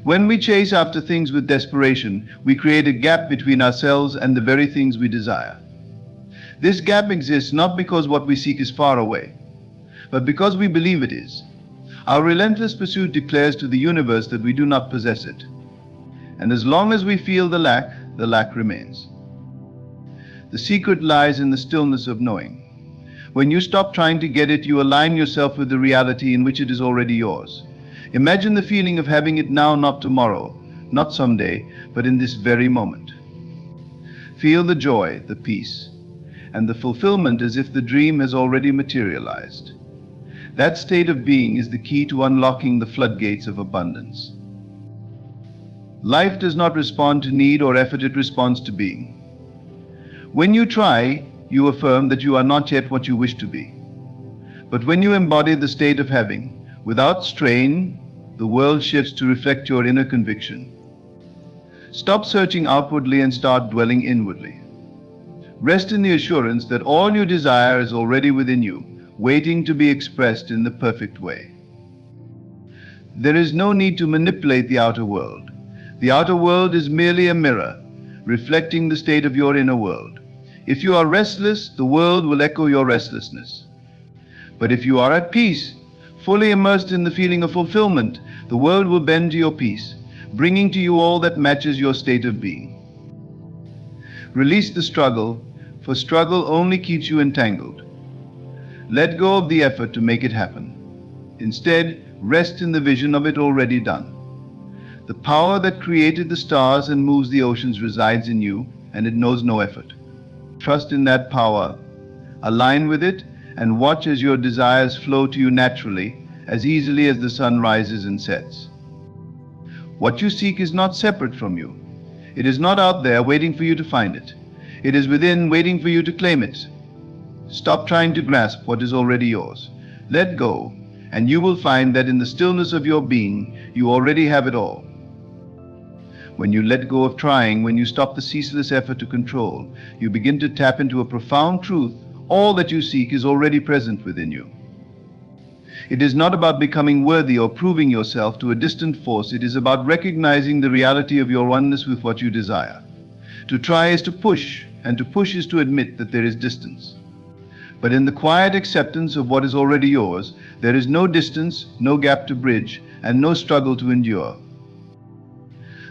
When we chase after things with desperation, we create a gap between ourselves and the very things we desire. This gap exists not because what we seek is far away, but because we believe it is. Our relentless pursuit declares to the universe that we do not possess it. And as long as we feel the lack remains. The secret lies in the stillness of knowing. When you stop trying to get it, you align yourself with the reality in which it is already yours. Imagine the feeling of having it now, not tomorrow, not someday, but in this very moment. Feel the joy, the peace, and the fulfillment as if the dream has already materialized. That state of being is the key to unlocking the floodgates of abundance. Life does not respond to need or effort, it responds to being. When you try, you affirm that you are not yet what you wish to be. But when you embody the state of having, without strain, the world shifts to reflect your inner conviction. Stop searching outwardly and start dwelling inwardly. Rest in the assurance that all you desire is already within you, waiting to be expressed in the perfect way. There is no need to manipulate the outer world. The outer world is merely a mirror, reflecting the state of your inner world. If you are restless, the world will echo your restlessness. But if you are at peace, fully immersed in the feeling of fulfillment, the world will bend to your peace, bringing to you all that matches your state of being. Release the struggle, for struggle only keeps you entangled. Let go of the effort to make it happen. Instead, rest in the vision of it already done. The power that created the stars and moves the oceans resides in you, and it knows no effort. Trust in that power, align with it, and watch as your desires flow to you naturally, as easily as the sun rises and sets. What you seek is not separate from you. It is not out there waiting for you to find it. It is within, waiting for you to claim it. Stop trying to grasp what is already yours. Let go, and you will find that in the stillness of your being, you already have it all. When you let go of trying, when you stop the ceaseless effort to control, you begin to tap into a profound truth. All that you seek is already present within you. It is not about becoming worthy or proving yourself to a distant force. It is about recognizing the reality of your oneness with what you desire. To try is to push, and to push is to admit that there is distance. But in the quiet acceptance of what is already yours, there is no distance, no gap to bridge, and no struggle to endure.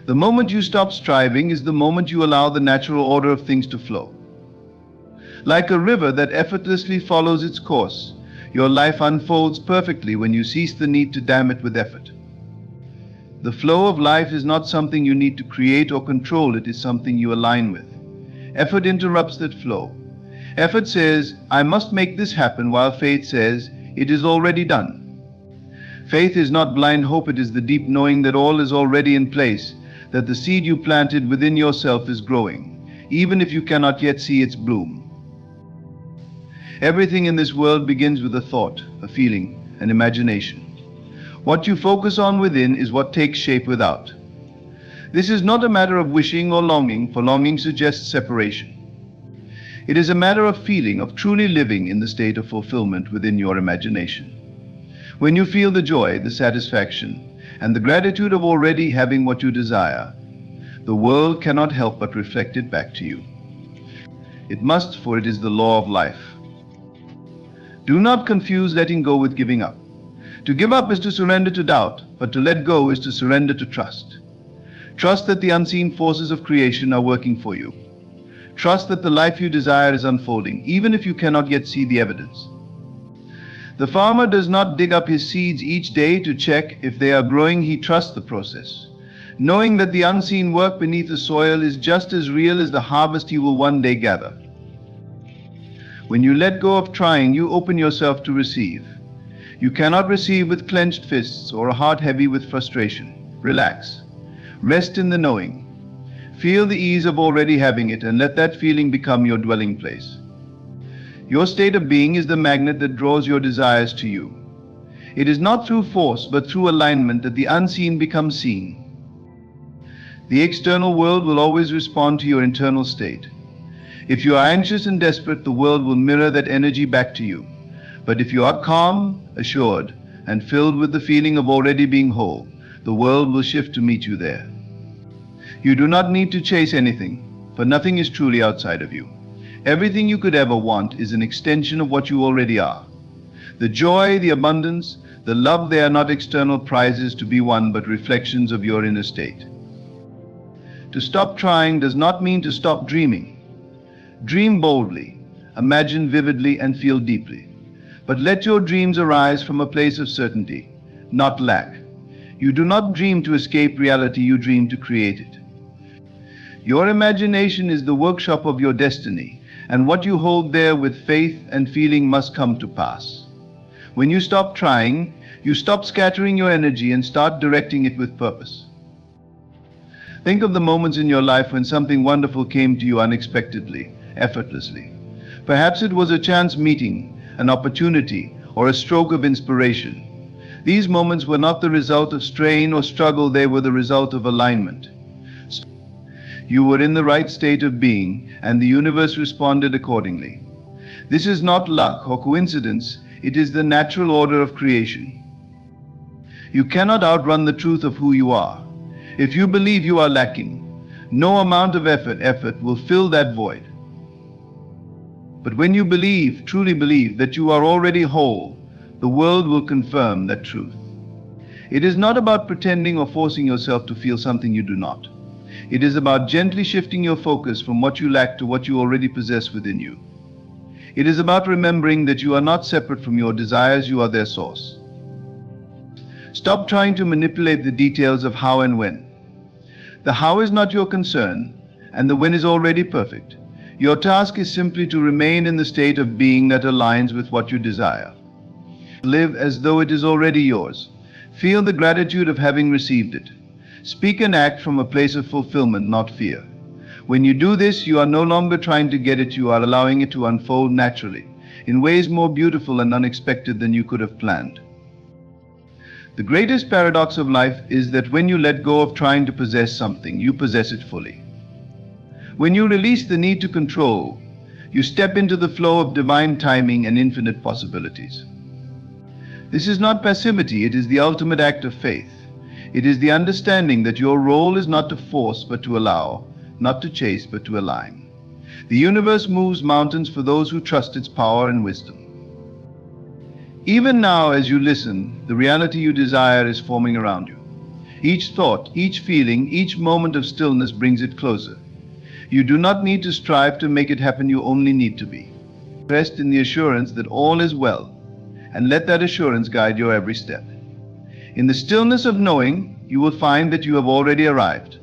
The moment you stop striving is the moment you allow the natural order of things to flow. Like a river that effortlessly follows its course, your life unfolds perfectly when you cease the need to dam it with effort. The flow of life is not something you need to create or control, it is something you align with. Effort interrupts that flow. Effort says, I must make this happen, while faith says, it is already done. Faith is not blind hope, it is the deep knowing that all is already in place, that the seed you planted within yourself is growing, even if you cannot yet see its bloom. Everything in this world begins with a thought, a feeling, an imagination. What you focus on within is what takes shape without. This is not a matter of wishing or longing, for longing suggests separation. It is a matter of feeling, of truly living in the state of fulfillment within your imagination. When you feel the joy, the satisfaction, and the gratitude of already having what you desire, the world cannot help but reflect it back to you. It must, for it is the law of life. Do not confuse letting go with giving up. To give up is to surrender to doubt, but to let go is to surrender to trust. Trust that the unseen forces of creation are working for you. Trust that the life you desire is unfolding, even if you cannot yet see the evidence. The farmer does not dig up his seeds each day to check if they are growing. He trusts the process, knowing that the unseen work beneath the soil is just as real as the harvest he will one day gather. When you let go of trying, you open yourself to receive. You cannot receive with clenched fists or a heart heavy with frustration. Relax. Rest in the knowing. Feel the ease of already having it, and let that feeling become your dwelling place. Your state of being is the magnet that draws your desires to you. It is not through force, but through alignment that the unseen becomes seen. The external world will always respond to your internal state. If you are anxious and desperate, the world will mirror that energy back to you. But if you are calm, assured, and filled with the feeling of already being whole, the world will shift to meet you there. You do not need to chase anything, for nothing is truly outside of you. Everything you could ever want is an extension of what you already are. The joy, the abundance, the love, they are not external prizes to be won, but reflections of your inner state. To stop trying does not mean to stop dreaming. Dream boldly, imagine vividly, and feel deeply. But let your dreams arise from a place of certainty, not lack. You do not dream to escape reality, you dream to create it. Your imagination is the workshop of your destiny, and what you hold there with faith and feeling must come to pass. When you stop trying, you stop scattering your energy and start directing it with purpose. Think of the moments in your life when something wonderful came to you unexpectedly, effortlessly. Perhaps it was a chance meeting, an opportunity, or a stroke of inspiration. These moments were not the result of strain or struggle, they were the result of alignment. You were in the right state of being, and the universe responded accordingly. This is not luck or coincidence, it is the natural order of creation. You cannot outrun the truth of who you are. If you believe you are lacking, no amount of effort will fill that void. But when you believe, truly believe, that you are already whole, the world will confirm that truth. It is not about pretending or forcing yourself to feel something you do not. It is about gently shifting your focus from what you lack to what you already possess within you. It is about remembering that you are not separate from your desires, you are their source. Stop trying to manipulate the details of how and when. The how is not your concern, and the when is already perfect. Your task is simply to remain in the state of being that aligns with what you desire. Live as though it is already yours. Feel the gratitude of having received it. Speak and act from a place of fulfillment, not fear. When you do this, you are no longer trying to get it, you are allowing it to unfold naturally, in ways more beautiful and unexpected than you could have planned. The greatest paradox of life is that when you let go of trying to possess something, you possess it fully. When you release the need to control, you step into the flow of divine timing and infinite possibilities. This is not passivity, it is the ultimate act of faith. It is the understanding that your role is not to force but to allow, not to chase but to align. The universe moves mountains for those who trust its power and wisdom. Even now, as you listen, the reality you desire is forming around you. Each thought, each feeling, each moment of stillness brings it closer. You do not need to strive to make it happen, you only need to be. Rest in the assurance that all is well, and let that assurance guide your every step. In the stillness of knowing, you will find that you have already arrived.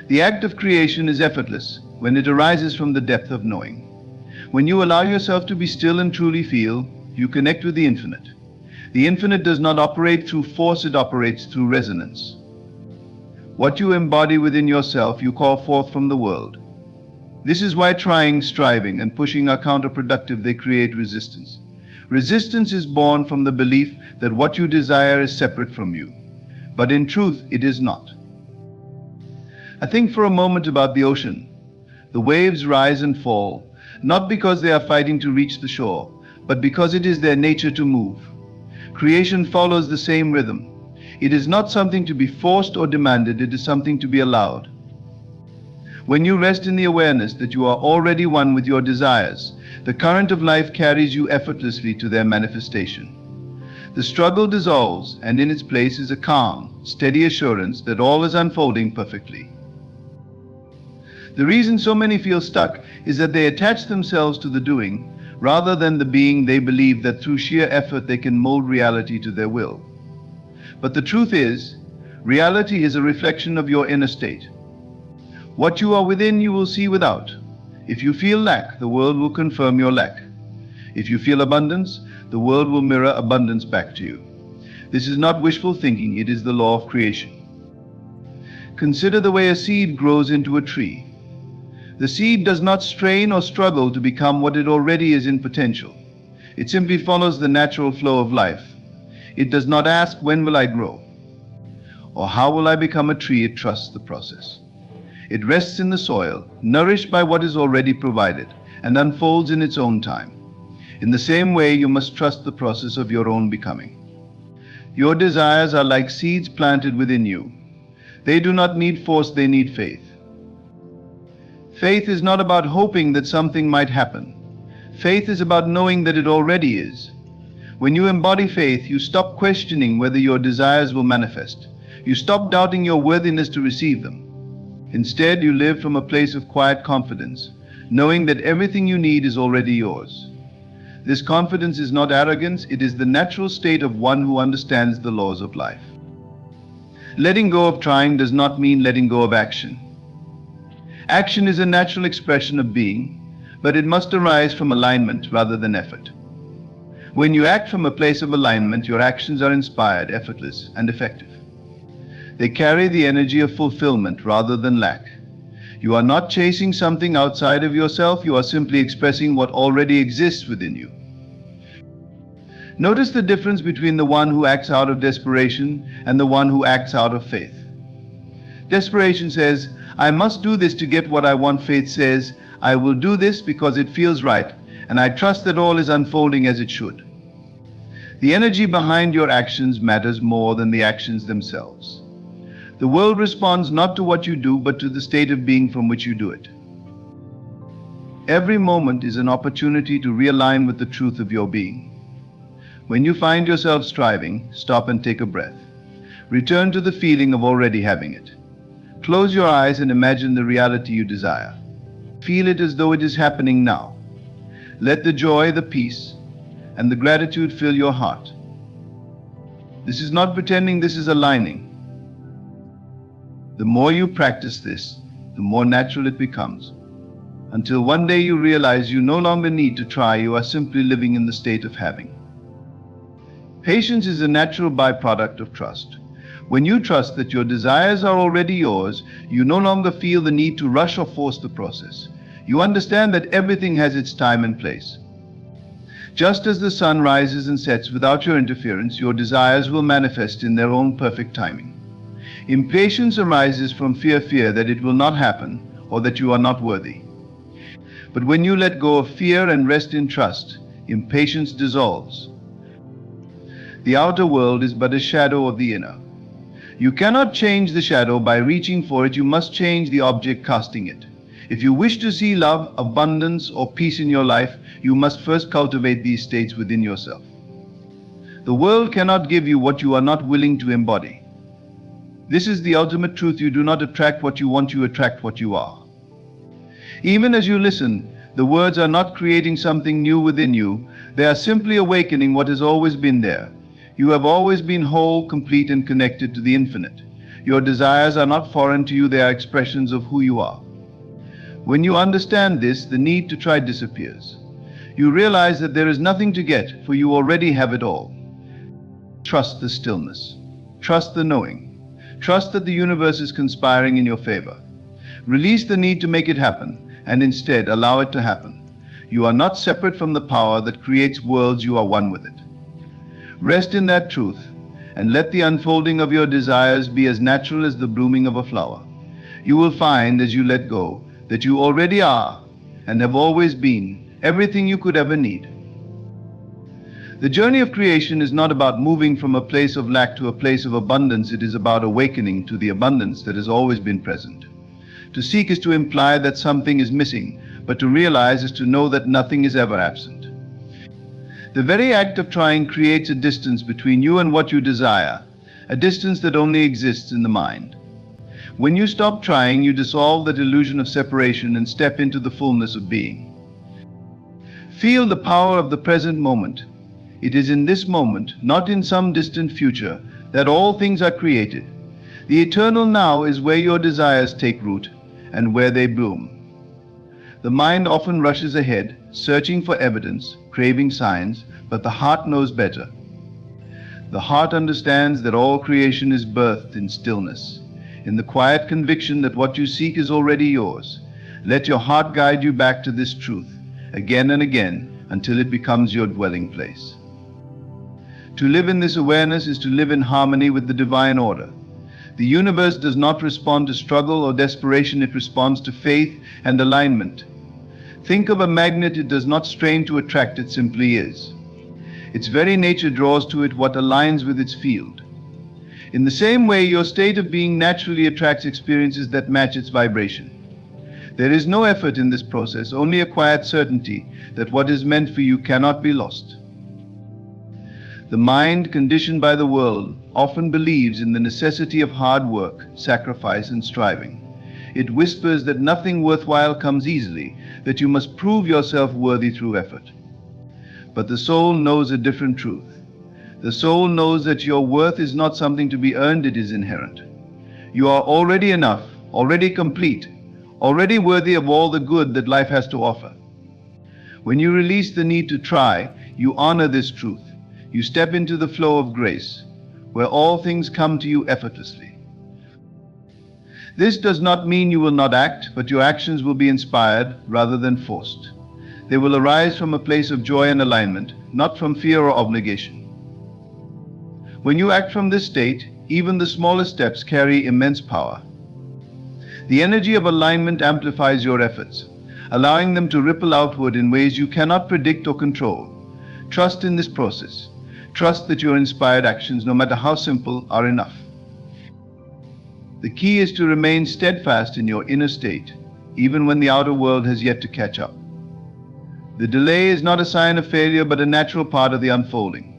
The act of creation is effortless when it arises from the depth of knowing. When you allow yourself to be still and truly feel, you connect with the infinite. The infinite does not operate through force, it operates through resonance. What you embody within yourself, you call forth from the world. This is why trying, striving, and pushing are counterproductive. They create resistance. Resistance is born from the belief that what you desire is separate from you. But in truth, it is not. I think for a moment about the ocean. The waves rise and fall, not because they are fighting to reach the shore, but because it is their nature to move. Creation follows the same rhythm. It is not something to be forced or demanded, it is something to be allowed. When you rest in the awareness that you are already one with your desires, the current of life carries you effortlessly to their manifestation. The struggle dissolves, and in its place is a calm, steady assurance that all is unfolding perfectly. The reason so many feel stuck is that they attach themselves to the doing rather than the being. They believe that through sheer effort they can mold reality to their will. But the truth is, reality is a reflection of your inner state. What you are within, you will see without. If you feel lack, the world will confirm your lack. If you feel abundance, the world will mirror abundance back to you. This is not wishful thinking, it is the law of creation. Consider the way a seed grows into a tree. The seed does not strain or struggle to become what it already is in potential. It simply follows the natural flow of life. It does not ask, when will I grow? Or how will I become a tree? It trusts the process. It rests in the soil, nourished by what is already provided, and unfolds in its own time. In the same way, you must trust the process of your own becoming. Your desires are like seeds planted within you. They do not need force, they need faith. Faith is not about hoping that something might happen. Faith is about knowing that it already is. When you embody faith, you stop questioning whether your desires will manifest. You stop doubting your worthiness to receive them. Instead, you live from a place of quiet confidence, knowing that everything you need is already yours. This confidence is not arrogance, it is the natural state of one who understands the laws of life. Letting go of trying does not mean letting go of action. Action is a natural expression of being, but it must arise from alignment rather than effort. When you act from a place of alignment, your actions are inspired, effortless, and effective. They carry the energy of fulfillment rather than lack. You are not chasing something outside of yourself, you are simply expressing what already exists within you. Notice the difference between the one who acts out of desperation and the one who acts out of faith. Desperation says, I must do this to get what I want. Faith says, I will do this because it feels right, and I trust that all is unfolding as it should. The energy behind your actions matters more than the actions themselves. The world responds not to what you do, but to the state of being from which you do it. Every moment is an opportunity to realign with the truth of your being. When you find yourself striving, stop and take a breath. Return to the feeling of already having it. Close your eyes and imagine the reality you desire. Feel it as though it is happening now. Let the joy, the peace, and the gratitude fill your heart. This is not pretending, this is aligning. The more you practice this, the more natural it becomes, until one day you realize you no longer need to try, you are simply living in the state of having. Patience is a natural byproduct of trust. When you trust that your desires are already yours, you no longer feel the need to rush or force the process. You understand that everything has its time and place. Just as the sun rises and sets without your interference, your desires will manifest in their own perfect timing. Impatience arises from fear that it will not happen or that you are not worthy. But when you let go of fear and rest in trust, impatience dissolves. The outer world is but a shadow of the inner. You cannot change the shadow by reaching for it, you must change the object casting it. If you wish to see love, abundance, or peace in your life, you must first cultivate these states within yourself. The world cannot give you what you are not willing to embody. This is the ultimate truth. You do not attract what you want, you attract what you are. Even as you listen, the words are not creating something new within you, they are simply awakening what has always been there. You have always been whole, complete, and connected to the infinite. Your desires are not foreign to you, they are expressions of who you are. When you understand this, the need to try disappears. You realize that there is nothing to get, for you already have it all. Trust the stillness. Trust the knowing. Trust that the universe is conspiring in your favor. Release the need to make it happen, and instead allow it to happen. You are not separate from the power that creates worlds, you are one with it. Rest in that truth, and let the unfolding of your desires be as natural as the blooming of a flower. You will find, as you let go, that you already are, and have always been, everything you could ever need. The journey of creation is not about moving from a place of lack to a place of abundance. It is about awakening to the abundance that has always been present. To seek is to imply that something is missing, but to realize is to know that nothing is ever absent. The very act of trying creates a distance between you and what you desire, a distance that only exists in the mind. When you stop trying, you dissolve that illusion of separation and step into the fullness of being. Feel the power of the present moment. It is in this moment, not in some distant future, that all things are created. The eternal now is where your desires take root and where they bloom. The mind often rushes ahead, searching for evidence, craving signs, but the heart knows better. The heart understands that all creation is birthed in stillness, in the quiet conviction that what you seek is already yours. Let your heart guide you back to this truth, again and again, until it becomes your dwelling place. To live in this awareness is to live in harmony with the divine order. The universe does not respond to struggle or desperation, it responds to faith and alignment. Think of a magnet, it does not strain to attract, it simply is. Its very nature draws to it what aligns with its field. In the same way, your state of being naturally attracts experiences that match its vibration. There is no effort in this process, only a quiet certainty that what is meant for you cannot be lost. The mind, conditioned by the world, often believes in the necessity of hard work, sacrifice, and striving. It whispers that nothing worthwhile comes easily, that you must prove yourself worthy through effort. But the soul knows a different truth. The soul knows that your worth is not something to be earned, it is inherent. You are already enough, already complete, already worthy of all the good that life has to offer. When you release the need to try, you honor this truth. You step into the flow of grace, where all things come to you effortlessly. This does not mean you will not act, but your actions will be inspired rather than forced. They will arise from a place of joy and alignment, not from fear or obligation. When you act from this state, even the smallest steps carry immense power. The energy of alignment amplifies your efforts, allowing them to ripple outward in ways you cannot predict or control. Trust in this process. Trust that your inspired actions, no matter how simple, are enough. The key is to remain steadfast in your inner state, even when the outer world has yet to catch up. The delay is not a sign of failure, but a natural part of the unfolding.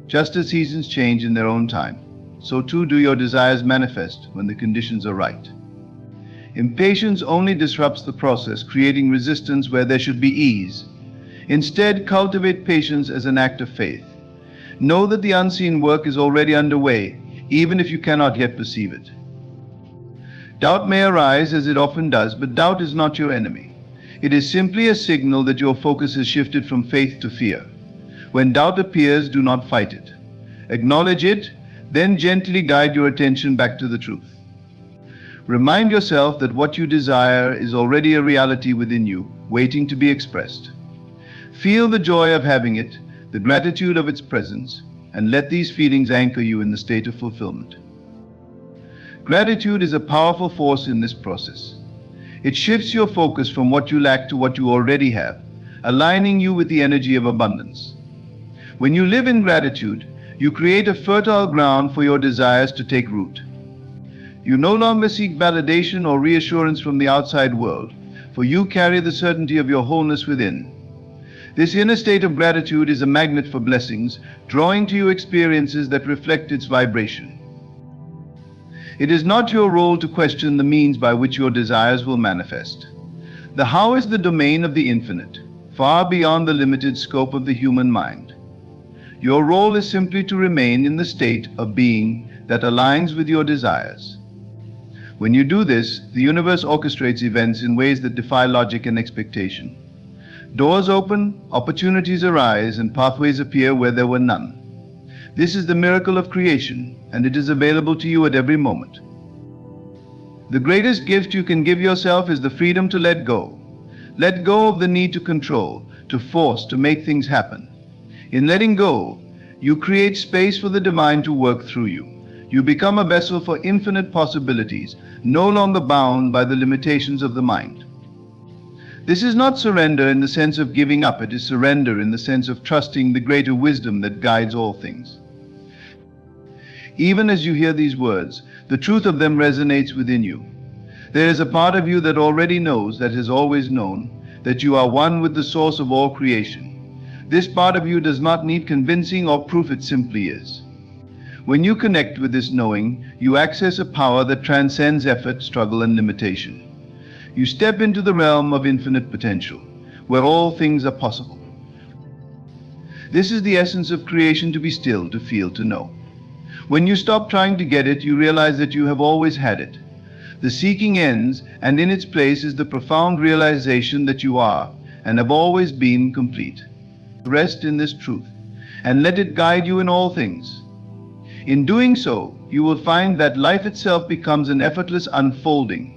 Just as seasons change in their own time, so too do your desires manifest when the conditions are right. Impatience only disrupts the process, creating resistance where there should be ease. Instead, cultivate patience as an act of faith. Know that the unseen work is already underway, even if you cannot yet perceive it. Doubt may arise, as it often does, but doubt is not your enemy. It is simply a signal that your focus has shifted from faith to fear. When doubt appears, do not fight it. Acknowledge it, then gently guide your attention back to the truth. Remind yourself that what you desire is already a reality within you, waiting to be expressed. Feel the joy of having it, the gratitude of its presence, and let these feelings anchor you in the state of fulfillment. Gratitude is a powerful force in this process. It shifts your focus from what you lack to what you already have, aligning you with the energy of abundance. When you live in gratitude, you create a fertile ground for your desires to take root. You no longer seek validation or reassurance from the outside world, for you carry the certainty of your wholeness within. This inner state of gratitude is a magnet for blessings, drawing to you experiences that reflect its vibration. It is not your role to question the means by which your desires will manifest. The how is the domain of the infinite, far beyond the limited scope of the human mind. Your role is simply to remain in the state of being that aligns with your desires. When you do this, the universe orchestrates events in ways that defy logic and expectation. Doors open, opportunities arise, and pathways appear where there were none. This is the miracle of creation, and it is available to you at every moment. The greatest gift you can give yourself is the freedom to let go. Let go of the need to control, to force, to make things happen. In letting go, you create space for the divine to work through you. You become a vessel for infinite possibilities, no longer bound by the limitations of the mind. This is not surrender in the sense of giving up, it is surrender in the sense of trusting the greater wisdom that guides all things. Even as you hear these words, the truth of them resonates within you. There is a part of you that already knows, that has always known, that you are one with the source of all creation. This part of you does not need convincing or proof, it simply is. When you connect with this knowing, you access a power that transcends effort, struggle, and limitation. You step into the realm of infinite potential, where all things are possible. This is the essence of creation: to be still, to feel, to know. When you stop trying to get it, you realize that you have always had it. The seeking ends, and in its place is the profound realization that you are, and have always been, complete. Rest in this truth, and let it guide you in all things. In doing so, you will find that life itself becomes an effortless unfolding,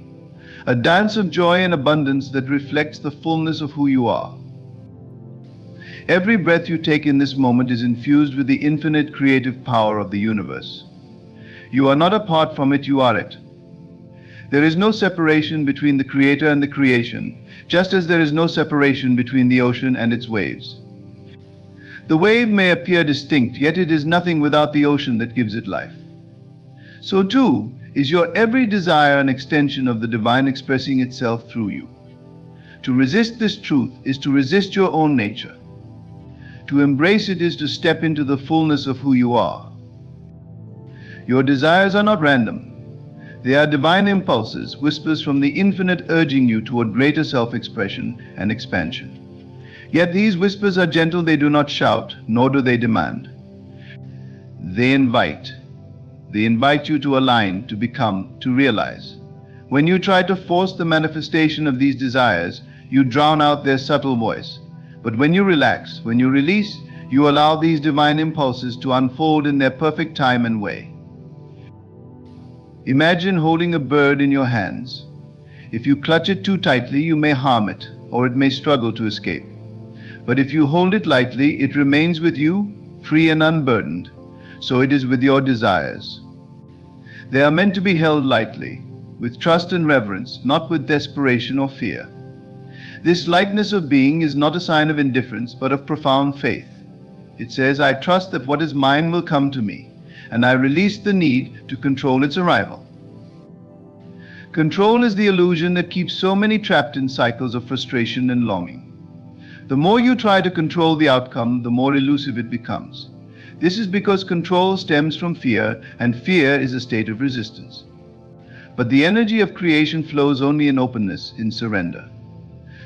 a dance of joy and abundance that reflects the fullness of who you are. Every breath you take in this moment is infused with the infinite creative power of the universe. You are not apart from it, you are it. There is no separation between the Creator and the creation, just as there is no separation between the ocean and its waves. The wave may appear distinct, yet it is nothing without the ocean that gives it life. So too is your every desire an extension of the divine expressing itself through you. To resist this truth is to resist your own nature. To embrace it is to step into the fullness of who you are. Your desires are not random. They are divine impulses, whispers from the infinite urging you toward greater self-expression and expansion. Yet these whispers are gentle, they do not shout, nor do they demand. They invite. They invite you to align, to become, to realize. When you try to force the manifestation of these desires, you drown out their subtle voice. But when you relax, when you release, you allow these divine impulses to unfold in their perfect time and way. Imagine holding a bird in your hands. If you clutch it too tightly, you may harm it, or it may struggle to escape. But if you hold it lightly, it remains with you, free and unburdened. So it is with your desires. They are meant to be held lightly, with trust and reverence, not with desperation or fear. This lightness of being is not a sign of indifference, but of profound faith. It says, I trust that what is mine will come to me, and I release the need to control its arrival. Control is the illusion that keeps so many trapped in cycles of frustration and longing. The more you try to control the outcome, the more elusive it becomes. This is because control stems from fear, and fear is a state of resistance. But the energy of creation flows only in openness, in surrender.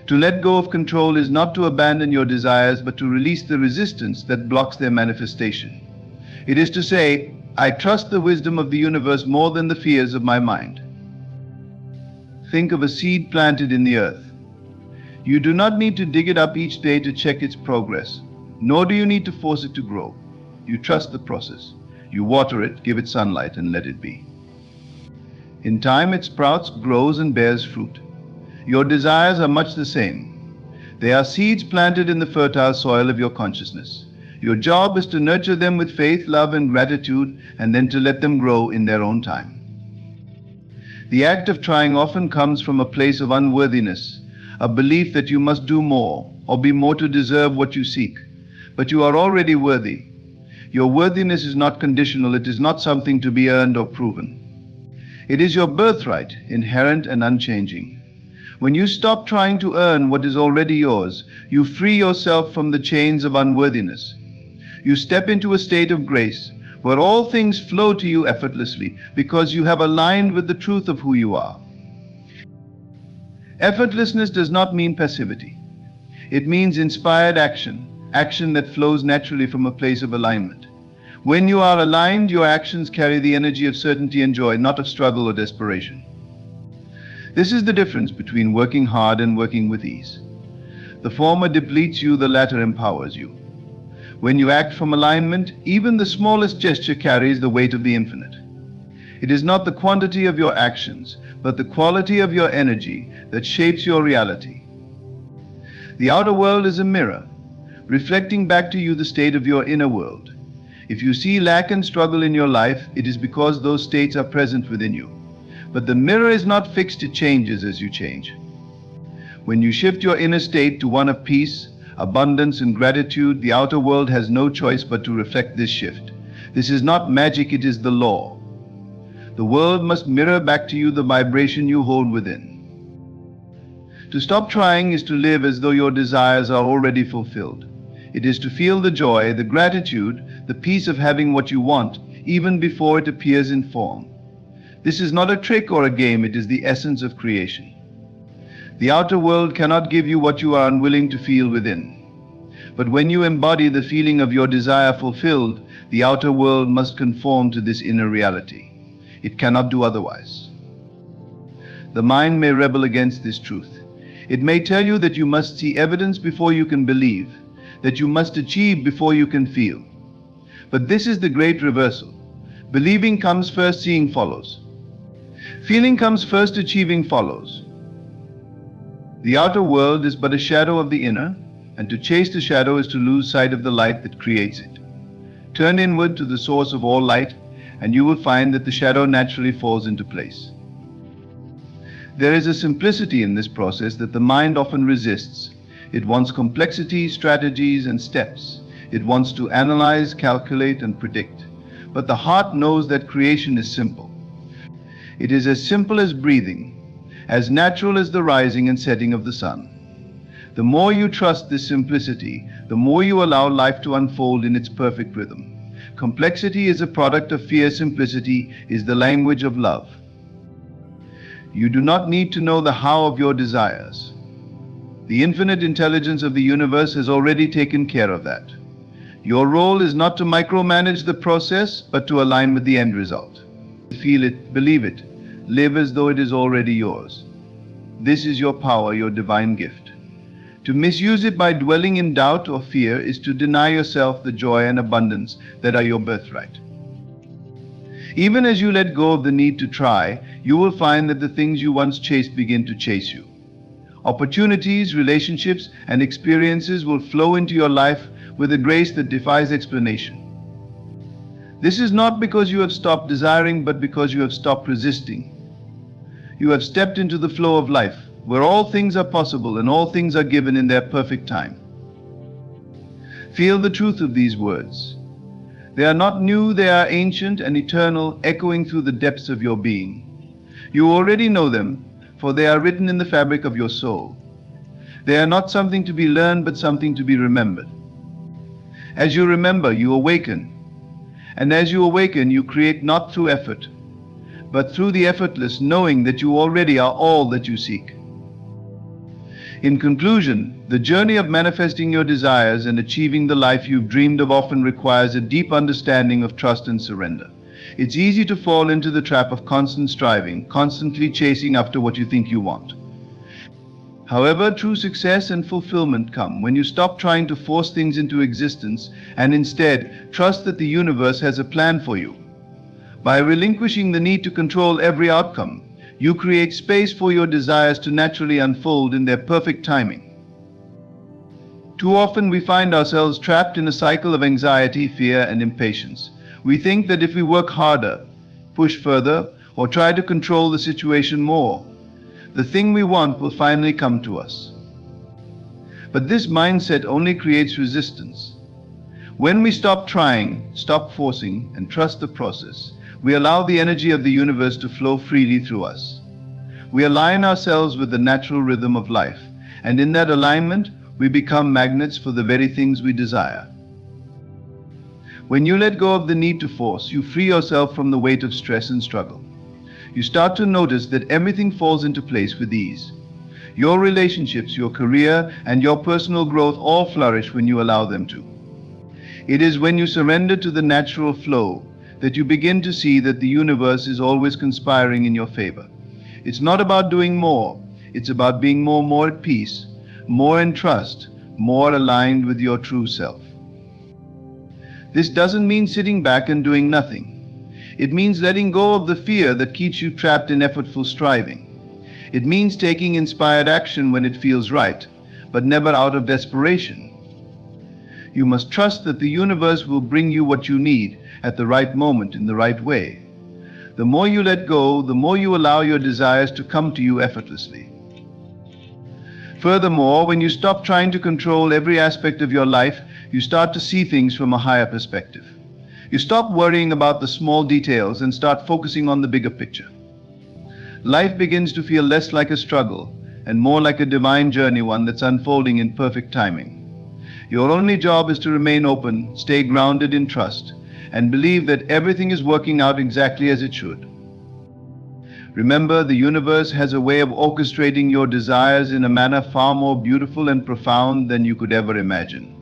To let go of control is not to abandon your desires, but to release the resistance that blocks their manifestation. It is to say, I trust the wisdom of the universe more than the fears of my mind. Think of a seed planted in the earth. You do not need to dig it up each day to check its progress, nor do you need to force it to grow. You trust the process. You water it, give it sunlight, and let it be. In time it sprouts, grows, and bears fruit. Your desires are much the same. They are seeds planted in the fertile soil of your consciousness. Your job is to nurture them with faith, love, and gratitude, and then to let them grow in their own time. The act of trying often comes from a place of unworthiness, a belief that you must do more or be more to deserve what you seek. But you are already worthy. Your worthiness is not conditional. It is not something to be earned or proven. It is your birthright, inherent and unchanging. When you stop trying to earn what is already yours, you free yourself from the chains of unworthiness. You step into a state of grace, where all things flow to you effortlessly, because you have aligned with the truth of who you are. Effortlessness does not mean passivity. It means inspired action, action that flows naturally from a place of alignment. When you are aligned, your actions carry the energy of certainty and joy, not of struggle or desperation. This is the difference between working hard and working with ease. The former depletes you, the latter empowers you. When you act from alignment, even the smallest gesture carries the weight of the infinite. It is not the quantity of your actions, but the quality of your energy that shapes your reality. The outer world is a mirror, reflecting back to you the state of your inner world. If you see lack and struggle in your life, it is because those states are present within you. But the mirror is not fixed, it changes as you change. When you shift your inner state to one of peace, abundance, and gratitude, the outer world has no choice but to reflect this shift. This is not magic, it is the law. The world must mirror back to you the vibration you hold within. To stop trying is to live as though your desires are already fulfilled. It is to feel the joy, the gratitude, the peace of having what you want, even before it appears in form. This is not a trick or a game, it is the essence of creation. The outer world cannot give you what you are unwilling to feel within. But when you embody the feeling of your desire fulfilled, the outer world must conform to this inner reality. It cannot do otherwise. The mind may rebel against this truth. It may tell you that you must see evidence before you can believe, that you must achieve before you can feel. But this is the great reversal. Believing comes first, seeing follows. Feeling comes first, achieving follows. The outer world is but a shadow of the inner, and to chase the shadow is to lose sight of the light that creates it. Turn inward to the source of all light, and you will find that the shadow naturally falls into place. There is a simplicity in this process that the mind often resists. It wants complexity, strategies, and steps. It wants to analyze, calculate, and predict. But the heart knows that creation is simple. It is as simple as breathing, as natural as the rising and setting of the sun. The more you trust this simplicity, the more you allow life to unfold in its perfect rhythm. Complexity is a product of fear, simplicity is the language of love. You do not need to know the how of your desires. The infinite intelligence of the universe has already taken care of that. Your role is not to micromanage the process, but to align with the end result. Feel it, believe it, live as though it is already yours. This is your power, your divine gift. To misuse it by dwelling in doubt or fear is to deny yourself the joy and abundance that are your birthright. Even as you let go of the need to try, you will find that the things you once chased begin to chase you. Opportunities, relationships, and experiences will flow into your life with a grace that defies explanation. This is not because you have stopped desiring, but because you have stopped resisting. You have stepped into the flow of life, where all things are possible and all things are given in their perfect time. Feel the truth of these words. They are not new, they are ancient and eternal, echoing through the depths of your being. You already know them, for they are written in the fabric of your soul. They are not something to be learned, but something to be remembered. As you remember, you awaken. And as you awaken, you create not through effort, but through the effortless knowing that you already are all that you seek. In conclusion, the journey of manifesting your desires and achieving the life you've dreamed of often requires a deep understanding of trust and surrender. It's easy to fall into the trap of constant striving, constantly chasing after what you think you want. However, true success and fulfillment come when you stop trying to force things into existence and instead trust that the universe has a plan for you. By relinquishing the need to control every outcome, you create space for your desires to naturally unfold in their perfect timing. Too often we find ourselves trapped in a cycle of anxiety, fear, and impatience. We think that if we work harder, push further, or try to control the situation more, the thing we want will finally come to us. But this mindset only creates resistance. When we stop trying, stop forcing, and trust the process, we allow the energy of the universe to flow freely through us. We align ourselves with the natural rhythm of life, and in that alignment, we become magnets for the very things we desire. When you let go of the need to force, you free yourself from the weight of stress and struggle. You start to notice that everything falls into place with ease. Your relationships, your career, and your personal growth all flourish when you allow them to. It is when you surrender to the natural flow that you begin to see that the universe is always conspiring in your favor. It's not about doing more, it's about being more at peace, more in trust, more aligned with your true self. This doesn't mean sitting back and doing nothing. It means letting go of the fear that keeps you trapped in effortful striving. It means taking inspired action when it feels right, but never out of desperation. You must trust that the universe will bring you what you need at the right moment in the right way. The more you let go, the more you allow your desires to come to you effortlessly. Furthermore, when you stop trying to control every aspect of your life, you start to see things from a higher perspective. You stop worrying about the small details and start focusing on the bigger picture. Life begins to feel less like a struggle and more like a divine journey, one that's unfolding in perfect timing. Your only job is to remain open, stay grounded in trust, and believe that everything is working out exactly as it should. Remember, the universe has a way of orchestrating your desires in a manner far more beautiful and profound than you could ever imagine.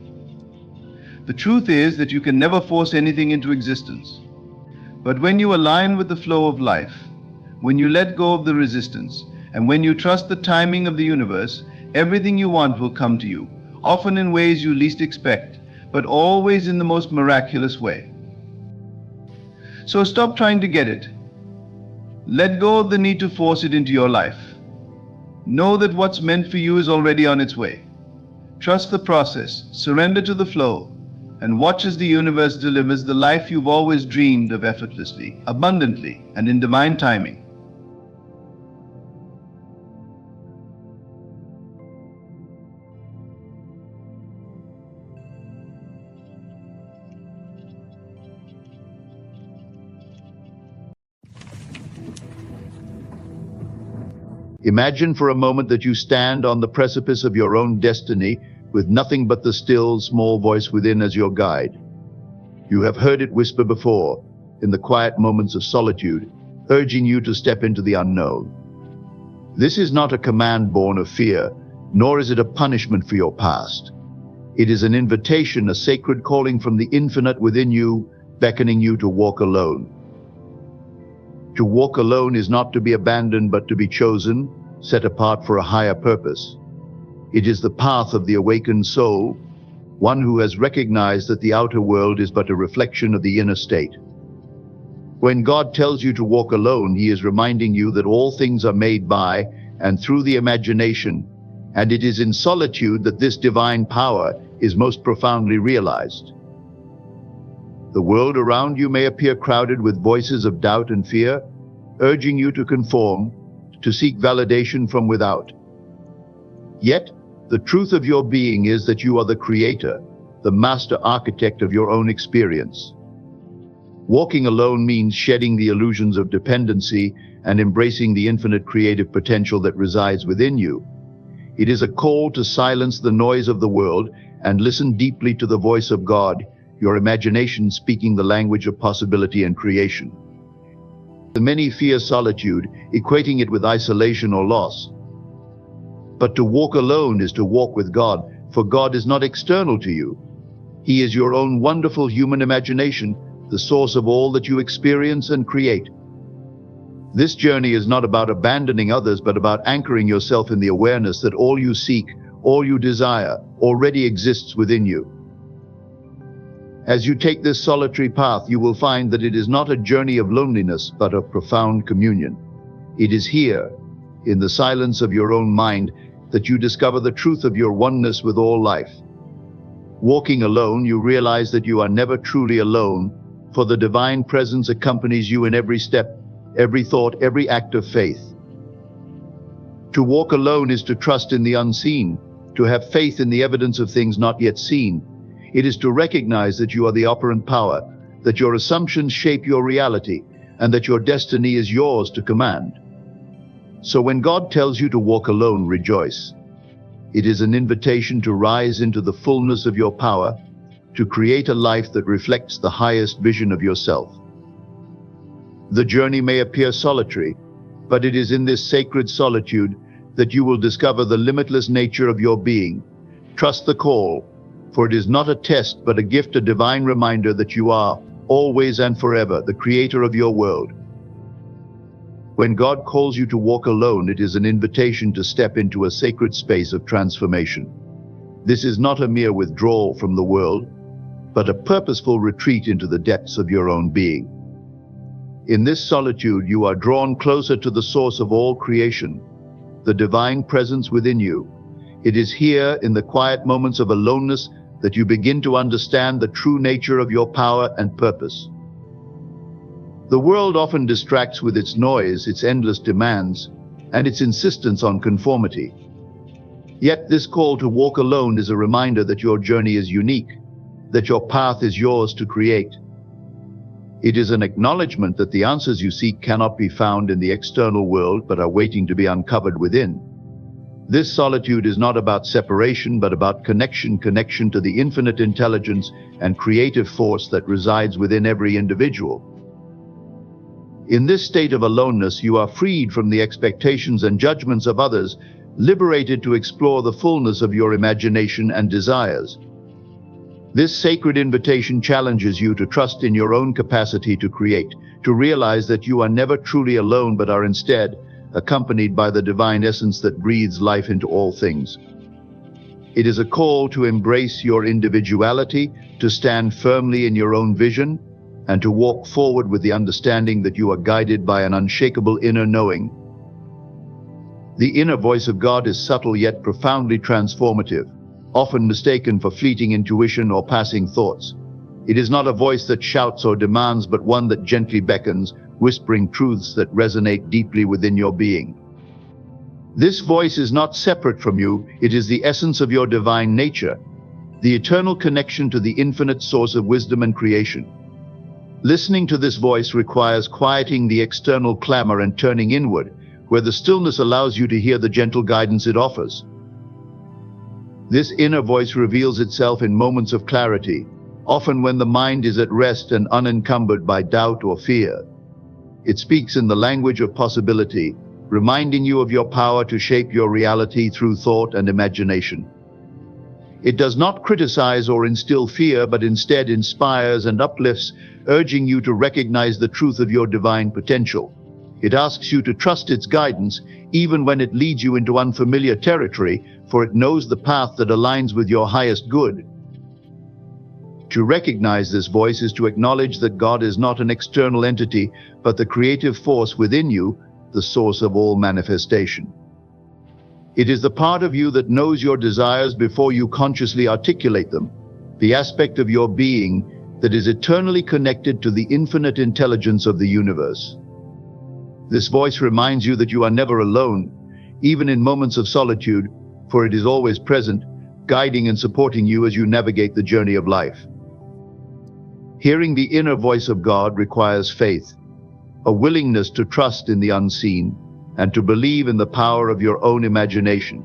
The truth is that you can never force anything into existence. But when you align with the flow of life, when you let go of the resistance, and when you trust the timing of the universe, everything you want will come to you, often in ways you least expect, but always in the most miraculous way. So stop trying to get it. Let go of the need to force it into your life. Know that what's meant for you is already on its way. Trust the process, surrender to the flow, and watch as the universe delivers the life you've always dreamed of effortlessly, abundantly, and in divine timing. Imagine for a moment that you stand on the precipice of your own destiny with nothing but the still, small voice within as your guide. You have heard it whisper before, in the quiet moments of solitude, urging you to step into the unknown. This is not a command born of fear, nor is it a punishment for your past. It is an invitation, a sacred calling from the infinite within you, beckoning you to walk alone. To walk alone is not to be abandoned, but to be chosen, set apart for a higher purpose. It is the path of the awakened soul, one who has recognized that the outer world is but a reflection of the inner state. When God tells you to walk alone, He is reminding you that all things are made by and through the imagination, and it is in solitude that this divine power is most profoundly realized. The world around you may appear crowded with voices of doubt and fear, urging you to conform, to seek validation from without. Yet, the truth of your being is that you are the creator, the master architect of your own experience. Walking alone means shedding the illusions of dependency and embracing the infinite creative potential that resides within you. It is a call to silence the noise of the world and listen deeply to the voice of God, your imagination speaking the language of possibility and creation. The many fear solitude, equating it with isolation or loss. But to walk alone is to walk with God, for God is not external to you. He is your own wonderful human imagination, the source of all that you experience and create. This journey is not about abandoning others, but about anchoring yourself in the awareness that all you seek, all you desire, already exists within you. As you take this solitary path, you will find that it is not a journey of loneliness, but of profound communion. It is here, in the silence of your own mind, that you discover the truth of your oneness with all life. Walking alone, you realize that you are never truly alone, for the divine presence accompanies you in every step, every thought, every act of faith. To walk alone is to trust in the unseen, to have faith in the evidence of things not yet seen. It is to recognize that you are the operant power, that your assumptions shape your reality, and that your destiny is yours to command. So when God tells you to walk alone, rejoice. It is an invitation to rise into the fullness of your power, to create a life that reflects the highest vision of yourself. The journey may appear solitary, but it is in this sacred solitude that you will discover the limitless nature of your being. Trust the call, for it is not a test, but a gift, a divine reminder that you are, always and forever, the creator of your world. When God calls you to walk alone, it is an invitation to step into a sacred space of transformation. This is not a mere withdrawal from the world, but a purposeful retreat into the depths of your own being. In this solitude, you are drawn closer to the source of all creation, the divine presence within you. It is here, in the quiet moments of aloneness, that you begin to understand the true nature of your power and purpose. The world often distracts with its noise, its endless demands, and its insistence on conformity. Yet this call to walk alone is a reminder that your journey is unique, that your path is yours to create. It is an acknowledgement that the answers you seek cannot be found in the external world, but are waiting to be uncovered within. This solitude is not about separation, but about connection to the infinite intelligence and creative force that resides within every individual. In this state of aloneness, you are freed from the expectations and judgments of others, liberated to explore the fullness of your imagination and desires. This sacred invitation challenges you to trust in your own capacity to create, to realize that you are never truly alone, but are instead accompanied by the divine essence that breathes life into all things. It is a call to embrace your individuality, to stand firmly in your own vision, and to walk forward with the understanding that you are guided by an unshakable inner knowing. The inner voice of God is subtle yet profoundly transformative, often mistaken for fleeting intuition or passing thoughts. It is not a voice that shouts or demands, but one that gently beckons, whispering truths that resonate deeply within your being. This voice is not separate from you, it is the essence of your divine nature, the eternal connection to the infinite source of wisdom and creation. Listening to this voice requires quieting the external clamor and turning inward, where the stillness allows you to hear the gentle guidance it offers. This inner voice reveals itself in moments of clarity, often when the mind is at rest and unencumbered by doubt or fear. It speaks in the language of possibility, reminding you of your power to shape your reality through thought and imagination. It does not criticize or instill fear, but instead inspires and uplifts, urging you to recognize the truth of your divine potential. It asks you to trust its guidance, even when it leads you into unfamiliar territory, for it knows the path that aligns with your highest good. To recognize this voice is to acknowledge that God is not an external entity, but the creative force within you, the source of all manifestation. It is the part of you that knows your desires before you consciously articulate them, the aspect of your being that is eternally connected to the infinite intelligence of the universe. This voice reminds you that you are never alone, even in moments of solitude, for it is always present, guiding and supporting you as you navigate the journey of life. Hearing the inner voice of God requires faith, a willingness to trust in the unseen, and to believe in the power of your own imagination.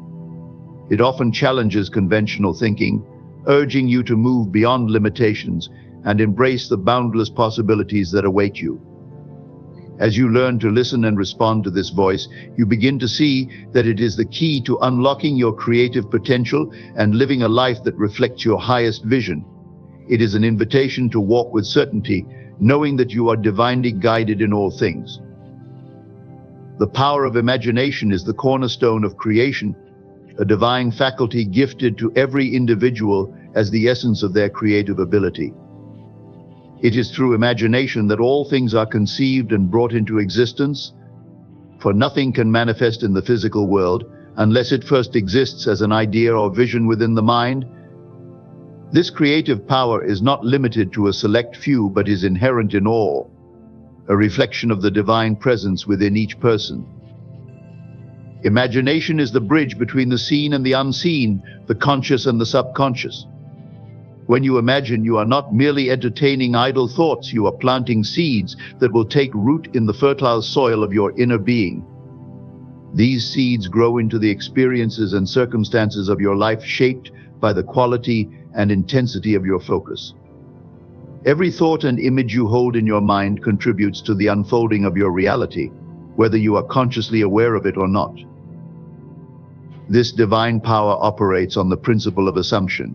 It often challenges conventional thinking, urging you to move beyond limitations and embrace the boundless possibilities that await you. As you learn to listen and respond to this voice, you begin to see that it is the key to unlocking your creative potential and living a life that reflects your highest vision. It is an invitation to walk with certainty, knowing that you are divinely guided in all things. The power of imagination is the cornerstone of creation, a divine faculty gifted to every individual as the essence of their creative ability. It is through imagination that all things are conceived and brought into existence, for nothing can manifest in the physical world unless it first exists as an idea or vision within the mind. This creative power is not limited to a select few, but is inherent in all, a reflection of the divine presence within each person. Imagination is the bridge between the seen and the unseen, the conscious and the subconscious. When you imagine, you are not merely entertaining idle thoughts, you are planting seeds that will take root in the fertile soil of your inner being. These seeds grow into the experiences and circumstances of your life, shaped by the quality and intensity of your focus. Every thought and image you hold in your mind contributes to the unfolding of your reality, whether you are consciously aware of it or not. This divine power operates on the principle of assumption.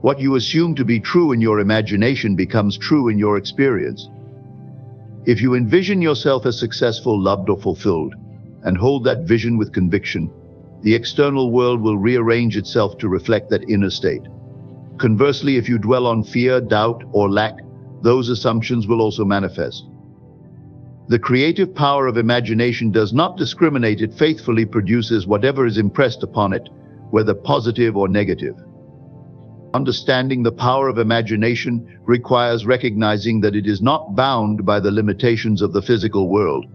What you assume to be true in your imagination becomes true in your experience. If you envision yourself as successful, loved, or fulfilled, and hold that vision with conviction, the external world will rearrange itself to reflect that inner state. Conversely, if you dwell on fear, doubt, or lack, those assumptions will also manifest. The creative power of imagination does not discriminate. It faithfully produces whatever is impressed upon it, whether positive or negative. Understanding the power of imagination requires recognizing that it is not bound by the limitations of the physical world.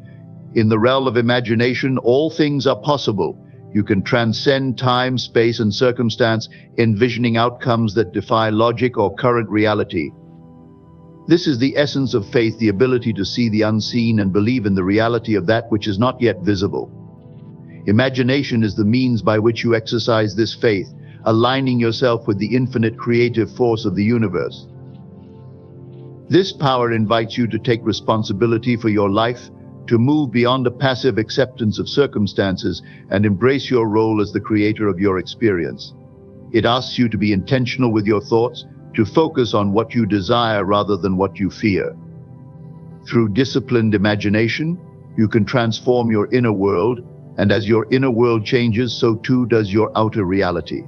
In the realm of imagination, all things are possible. You can transcend time, space, and circumstance, envisioning outcomes that defy logic or current reality. This is the essence of faith, the ability to see the unseen and believe in the reality of that which is not yet visible. Imagination is the means by which you exercise this faith, aligning yourself with the infinite creative force of the universe. This power invites you to take responsibility for your life, to move beyond a passive acceptance of circumstances and embrace your role as the creator of your experience. It asks you to be intentional with your thoughts, to focus on what you desire rather than what you fear. Through disciplined imagination, you can transform your inner world, and as your inner world changes, so too does your outer reality.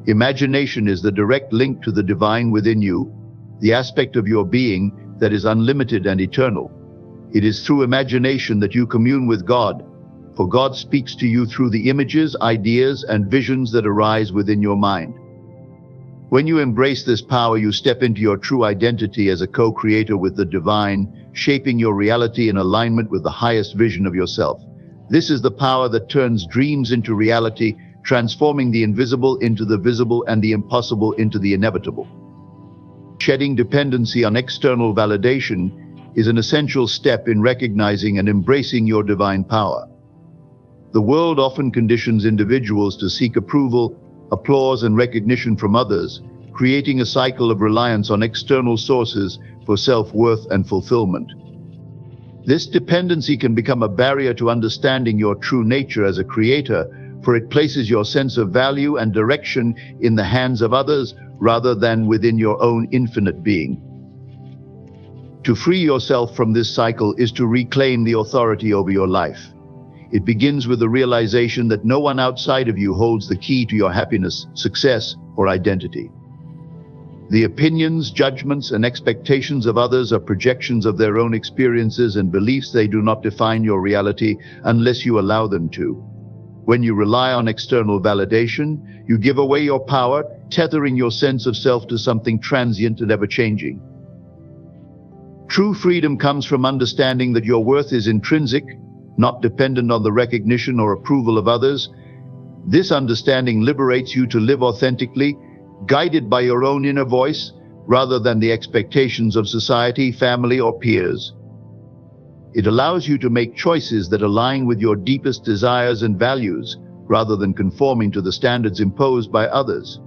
Imagination is the direct link to the divine within you, the aspect of your being that is unlimited and eternal. It is through imagination that you commune with God, for God speaks to you through the images, ideas, and visions that arise within your mind. When you embrace this power, you step into your true identity as a co-creator with the divine, shaping your reality in alignment with the highest vision of yourself. This is the power that turns dreams into reality, transforming the invisible into the visible and the impossible into the inevitable. Shedding dependency on external validation, is an essential step in recognizing and embracing your divine power. The world often conditions individuals to seek approval, applause, and recognition from others, creating a cycle of reliance on external sources for self-worth and fulfillment. This dependency can become a barrier to understanding your true nature as a creator, for it places your sense of value and direction in the hands of others rather than within your own infinite being. To free yourself from this cycle is to reclaim the authority over your life. It begins with the realization that no one outside of you holds the key to your happiness, success, or identity. The opinions, judgments, and expectations of others are projections of their own experiences and beliefs. They do not define your reality unless you allow them to. When you rely on external validation, you give away your power, tethering your sense of self to something transient and ever-changing. True freedom comes from understanding that your worth is intrinsic, not dependent on the recognition or approval of others. This understanding liberates you to live authentically, guided by your own inner voice, rather than the expectations of society, family, or peers. It allows you to make choices that align with your deepest desires and values, rather than conforming to the standards imposed by others.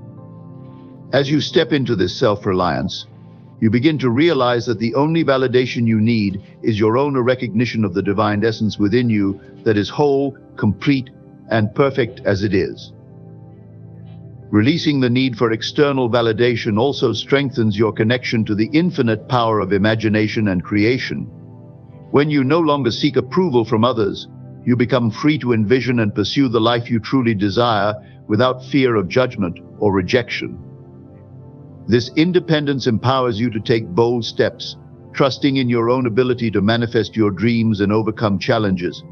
As you step into this self-reliance, you begin to realize that the only validation you need is your own recognition of the divine essence within you that is whole, complete, and perfect as it is. Releasing the need for external validation also strengthens your connection to the infinite power of imagination and creation. When you no longer seek approval from others, you become free to envision and pursue the life you truly desire without fear of judgment or rejection. This independence empowers you to take bold steps, trusting in your own ability to manifest your dreams and overcome challenges.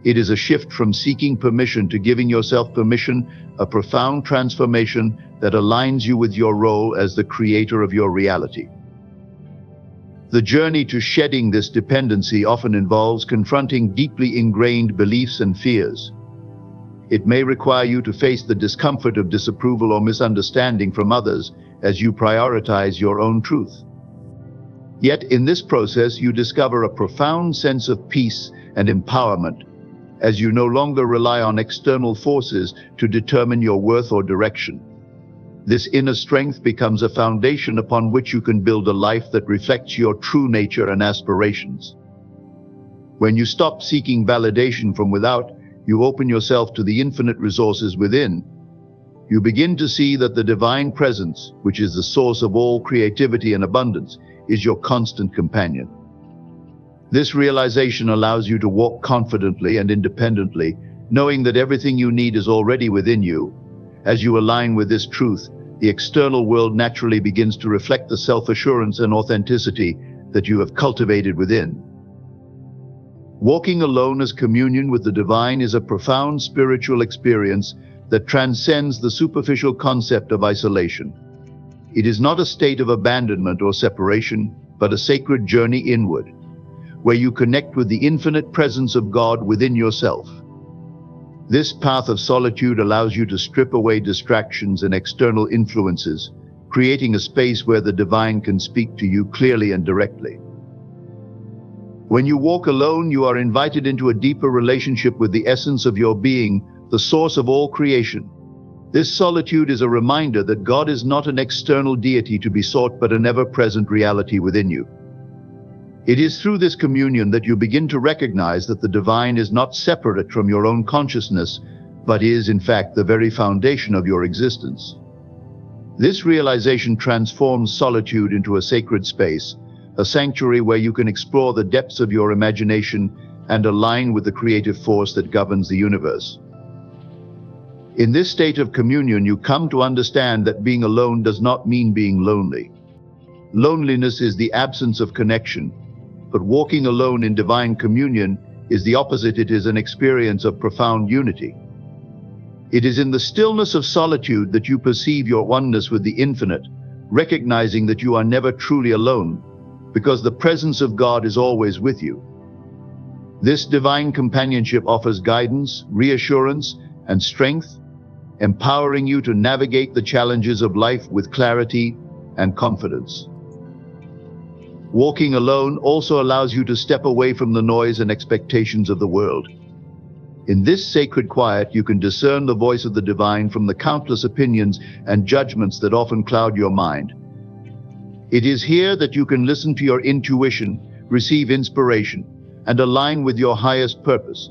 It is a shift from seeking permission to giving yourself permission, a profound transformation that aligns you with your role as the creator of your reality. The journey to shedding this dependency often involves confronting deeply ingrained beliefs and fears. It may require you to face the discomfort of disapproval or misunderstanding from others as you prioritize your own truth. Yet in this process, you discover a profound sense of peace and empowerment, as you no longer rely on external forces to determine your worth or direction. This inner strength becomes a foundation upon which you can build a life that reflects your true nature and aspirations. When you stop seeking validation from without, you open yourself to the infinite resources within. You begin to see that the divine presence, which is the source of all creativity and abundance, is your constant companion. This realization allows you to walk confidently and independently, knowing that everything you need is already within you. As you align with this truth, the external world naturally begins to reflect the self-assurance and authenticity that you have cultivated within. Walking alone as communion with the divine is a profound spiritual experience that transcends the superficial concept of isolation. It is not a state of abandonment or separation, but a sacred journey inward, where you connect with the infinite presence of God within yourself. This path of solitude allows you to strip away distractions and external influences, creating a space where the divine can speak to you clearly and directly. When you walk alone, you are invited into a deeper relationship with the essence of your being, the source of all creation. This solitude is a reminder that God is not an external deity to be sought, but an ever-present reality within you. It is through this communion that you begin to recognize that the divine is not separate from your own consciousness, but is, in fact, the very foundation of your existence. This realization transforms solitude into a sacred space, a sanctuary where you can explore the depths of your imagination and align with the creative force that governs the universe. In this state of communion, you come to understand that being alone does not mean being lonely. Loneliness is the absence of connection, but walking alone in divine communion is the opposite. It is an experience of profound unity. It is in the stillness of solitude that you perceive your oneness with the infinite, recognizing that you are never truly alone, because the presence of God is always with you. This divine companionship offers guidance, reassurance, and strength, empowering you to navigate the challenges of life with clarity and confidence. Walking alone also allows you to step away from the noise and expectations of the world. In this sacred quiet, you can discern the voice of the divine from the countless opinions and judgments that often cloud your mind. It is here that you can listen to your intuition, receive inspiration, and align with your highest purpose.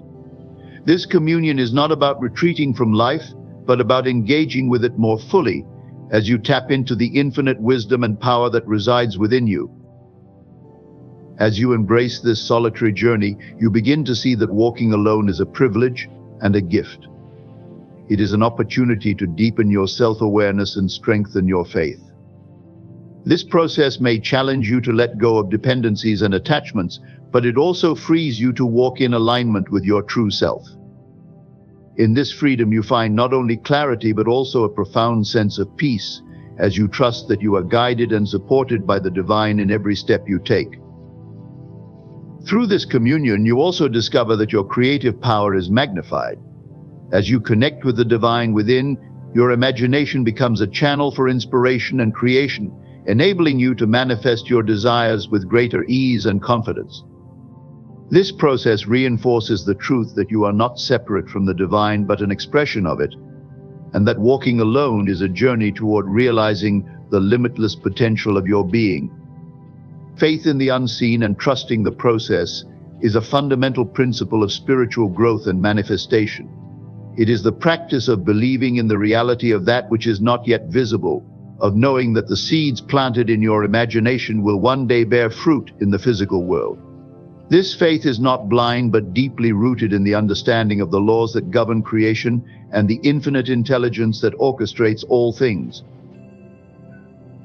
This communion is not about retreating from life, but about engaging with it more fully as you tap into the infinite wisdom and power that resides within you. As you embrace this solitary journey, you begin to see that walking alone is a privilege and a gift. It is an opportunity to deepen your self-awareness and strengthen your faith. This process may challenge you to let go of dependencies and attachments, but it also frees you to walk in alignment with your true self. In this freedom, you find not only clarity, but also a profound sense of peace, as you trust that you are guided and supported by the divine in every step you take. Through this communion, you also discover that your creative power is magnified. As you connect with the divine within, your imagination becomes a channel for inspiration and creation, enabling you to manifest your desires with greater ease and confidence. This process reinforces the truth that you are not separate from the divine, but an expression of it, and that walking alone is a journey toward realizing the limitless potential of your being. Faith in the unseen and trusting the process is a fundamental principle of spiritual growth and manifestation. It is the practice of believing in the reality of that which is not yet visible, of knowing that the seeds planted in your imagination will one day bear fruit in the physical world. This faith is not blind, but deeply rooted in the understanding of the laws that govern creation and the infinite intelligence that orchestrates all things.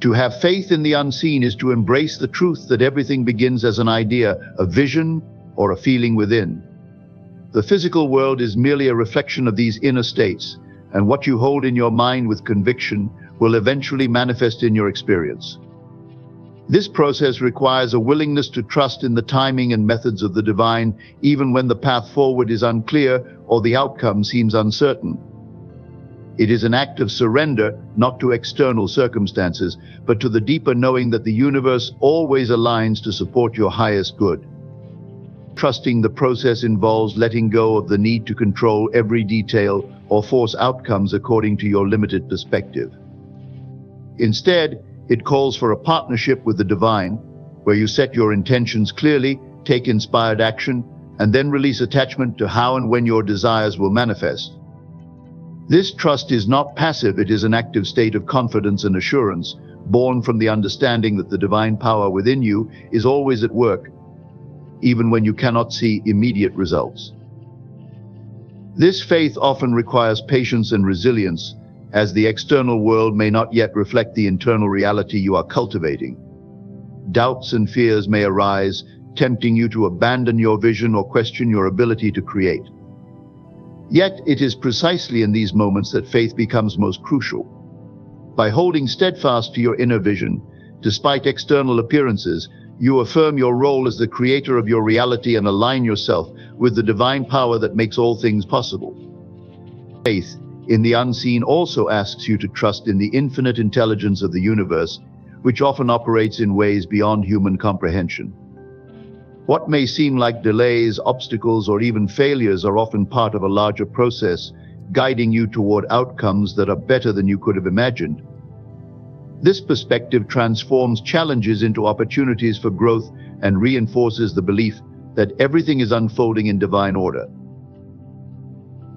To have faith in the unseen is to embrace the truth that everything begins as an idea, a vision, or a feeling within. The physical world is merely a reflection of these inner states, and what you hold in your mind with conviction will eventually manifest in your experience. This process requires a willingness to trust in the timing and methods of the divine, even when the path forward is unclear or the outcome seems uncertain. It is an act of surrender, not to external circumstances, but to the deeper knowing that the universe always aligns to support your highest good. Trusting the process involves letting go of the need to control every detail or force outcomes according to your limited perspective. Instead, it calls for a partnership with the divine, where you set your intentions clearly, take inspired action, and then release attachment to how and when your desires will manifest. This trust is not passive, it is an active state of confidence and assurance, born from the understanding that the divine power within you is always at work, even when you cannot see immediate results. This faith often requires patience and resilience, as the external world may not yet reflect the internal reality you are cultivating. Doubts and fears may arise, tempting you to abandon your vision or question your ability to create. Yet, it is precisely in these moments that faith becomes most crucial. By holding steadfast to your inner vision, despite external appearances, you affirm your role as the creator of your reality and align yourself with the divine power that makes all things possible. Faith in the unseen also asks you to trust in the infinite intelligence of the universe, which often operates in ways beyond human comprehension. What may seem like delays, obstacles, or even failures are often part of a larger process, guiding you toward outcomes that are better than you could have imagined. This perspective transforms challenges into opportunities for growth and reinforces the belief that everything is unfolding in divine order.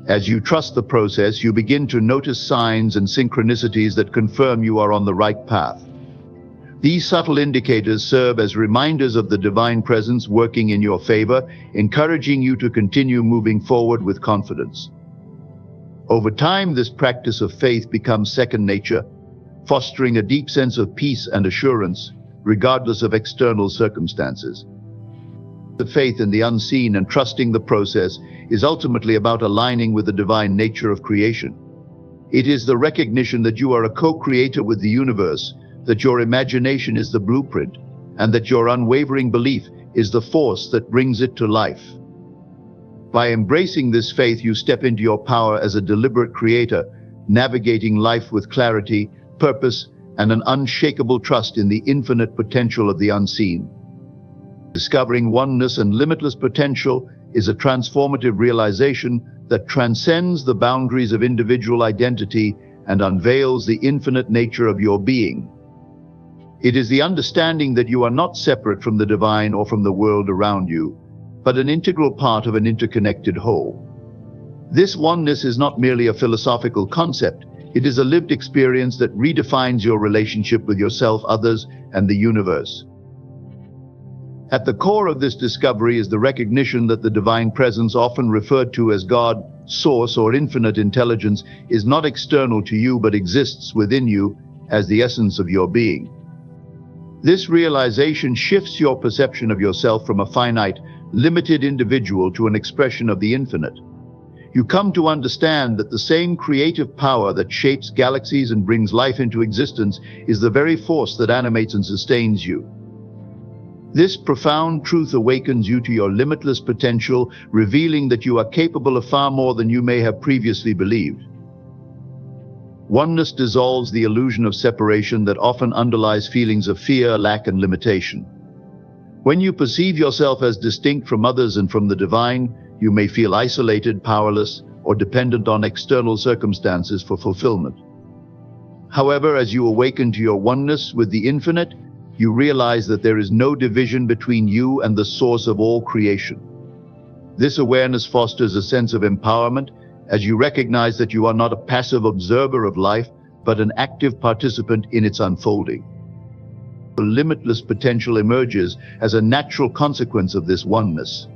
As you trust the process, you begin to notice signs and synchronicities that confirm you are on the right path. These subtle indicators serve as reminders of the divine presence working in your favor, encouraging you to continue moving forward with confidence. Over time, this practice of faith becomes second nature, fostering a deep sense of peace and assurance, regardless of external circumstances. The faith in the unseen and trusting the process is ultimately about aligning with the divine nature of creation. It is the recognition that you are a co-creator with the universe, that your imagination is the blueprint, and that your unwavering belief is the force that brings it to life. By embracing this faith, you step into your power as a deliberate creator, navigating life with clarity, purpose, and an unshakable trust in the infinite potential of the unseen. Discovering oneness and limitless potential is a transformative realization that transcends the boundaries of individual identity and unveils the infinite nature of your being. It is the understanding that you are not separate from the divine or from the world around you, but an integral part of an interconnected whole. This oneness is not merely a philosophical concept, it is a lived experience that redefines your relationship with yourself, others, and the universe. At the core of this discovery is the recognition that the divine presence, often referred to as God, Source, or infinite intelligence, is not external to you but exists within you as the essence of your being. This realization shifts your perception of yourself from a finite, limited individual to an expression of the infinite. You come to understand that the same creative power that shapes galaxies and brings life into existence is the very force that animates and sustains you. This profound truth awakens you to your limitless potential, revealing that you are capable of far more than you may have previously believed. Oneness dissolves the illusion of separation that often underlies feelings of fear, lack, and limitation. When you perceive yourself as distinct from others and from the divine, you may feel isolated, powerless, or dependent on external circumstances for fulfillment. However, as you awaken to your oneness with the infinite, you realize that there is no division between you and the source of all creation. This awareness fosters a sense of empowerment as you recognize that you are not a passive observer of life, but an active participant in its unfolding. The limitless potential emerges as a natural consequence of this oneness.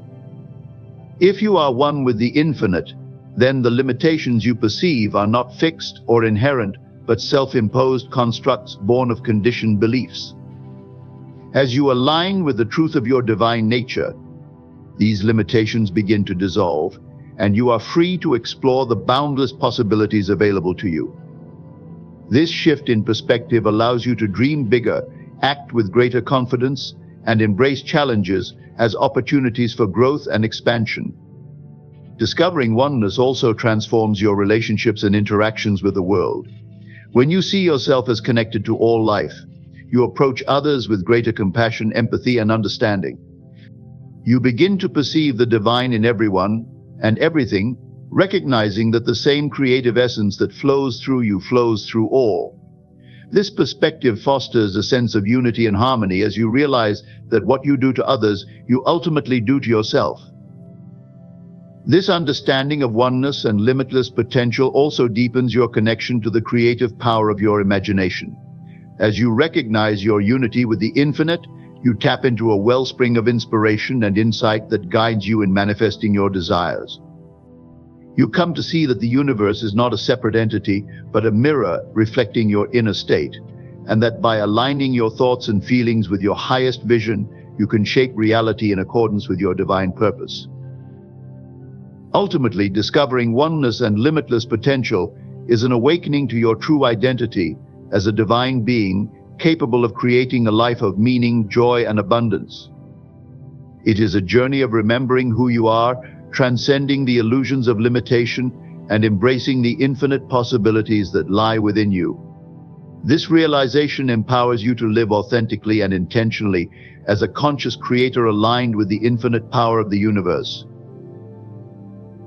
If you are one with the infinite, then the limitations you perceive are not fixed or inherent, but self-imposed constructs born of conditioned beliefs. As you align with the truth of your divine nature, these limitations begin to dissolve, and you are free to explore the boundless possibilities available to you. This shift in perspective allows you to dream bigger, act with greater confidence, and embrace challenges as opportunities for growth and expansion. Discovering oneness also transforms your relationships and interactions with the world. When you see yourself as connected to all life, you approach others with greater compassion, empathy, and understanding. You begin to perceive the divine in everyone and everything, recognizing that the same creative essence that flows through you flows through all. This perspective fosters a sense of unity and harmony as you realize that what you do to others, you ultimately do to yourself. This understanding of oneness and limitless potential also deepens your connection to the creative power of your imagination. As you recognize your unity with the infinite, you tap into a wellspring of inspiration and insight that guides you in manifesting your desires. You come to see that the universe is not a separate entity, but a mirror reflecting your inner state, and that by aligning your thoughts and feelings with your highest vision, you can shape reality in accordance with your divine purpose. Ultimately, discovering oneness and limitless potential is an awakening to your true identity as a divine being capable of creating a life of meaning, joy, and abundance. It is a journey of remembering who you are, transcending the illusions of limitation, and embracing the infinite possibilities that lie within you. This realization empowers you to live authentically and intentionally as a conscious creator aligned with the infinite power of the universe.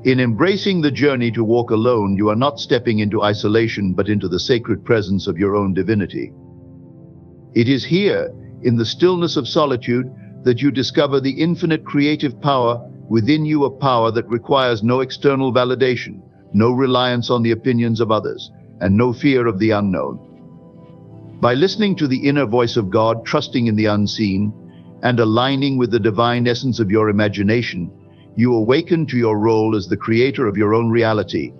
In embracing the journey to walk alone, you are not stepping into isolation, but into the sacred presence of your own divinity. It is here, in the stillness of solitude, that you discover the infinite creative power within you, a power that requires no external validation, no reliance on the opinions of others, and no fear of the unknown. By listening to the inner voice of God, trusting in the unseen, and aligning with the divine essence of your imagination, you awaken to your role as the creator of your own reality.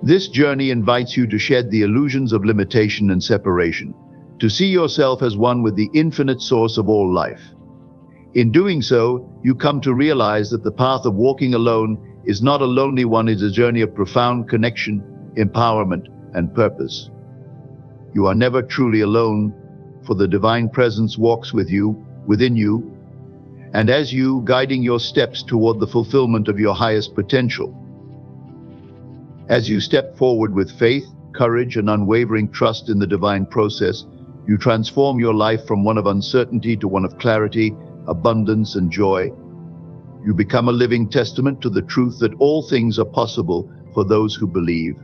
This journey invites you to shed the illusions of limitation and separation, to see yourself as one with the infinite source of all life. In doing so, you come to realize that the path of walking alone is not a lonely one, it is a journey of profound connection, empowerment, and purpose. You are never truly alone, for the divine presence walks with you, within you, and as you, guiding your steps toward the fulfillment of your highest potential. As you step forward with faith, courage, and unwavering trust in the divine process, you transform your life from one of uncertainty to one of clarity, abundance, and joy. You become a living testament to the truth that all things are possible for those who believe.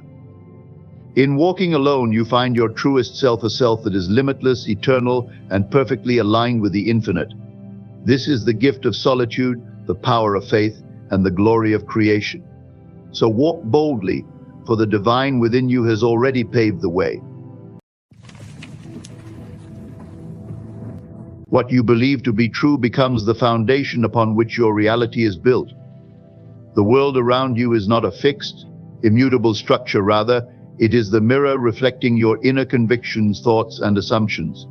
In walking alone, you find your truest self, a self that is limitless, eternal, and perfectly aligned with the infinite. This is the gift of solitude, the power of faith, and the glory of creation. So walk boldly, for the divine within you has already paved the way. What you believe to be true becomes the foundation upon which your reality is built. The world around you is not a fixed, immutable structure. Rather, it is the mirror reflecting your inner convictions, thoughts, and assumptions.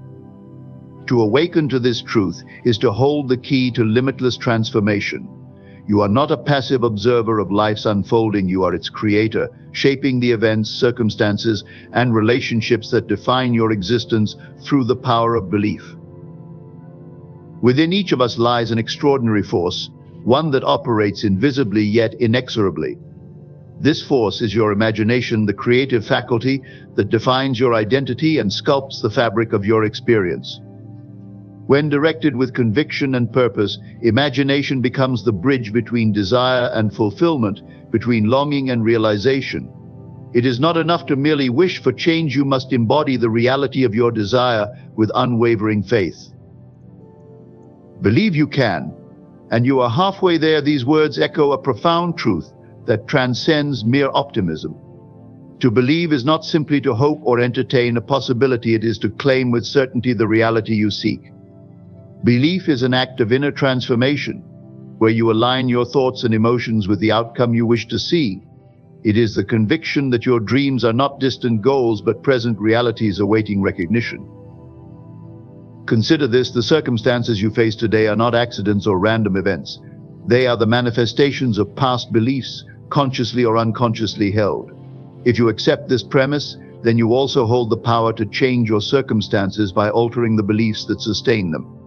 To awaken to this truth is to hold the key to limitless transformation. You are not a passive observer of life's unfolding. You are its creator, shaping the events, circumstances, and relationships that define your existence through the power of belief. Within each of us lies an extraordinary force, one that operates invisibly yet inexorably. This force is your imagination, the creative faculty that defines your identity and sculpts the fabric of your experience. When directed with conviction and purpose, imagination becomes the bridge between desire and fulfillment, between longing and realization. It is not enough to merely wish for change. You must embody the reality of your desire with unwavering faith. Believe you can, and you are halfway there. These words echo a profound truth that transcends mere optimism. To believe is not simply to hope or entertain a possibility. It is to claim with certainty the reality you seek. Belief is an act of inner transformation, where you align your thoughts and emotions with the outcome you wish to see. It is the conviction that your dreams are not distant goals, but present realities awaiting recognition. Consider this: the circumstances you face today are not accidents or random events. They are the manifestations of past beliefs, consciously or unconsciously held. If you accept this premise, then you also hold the power to change your circumstances by altering the beliefs that sustain them.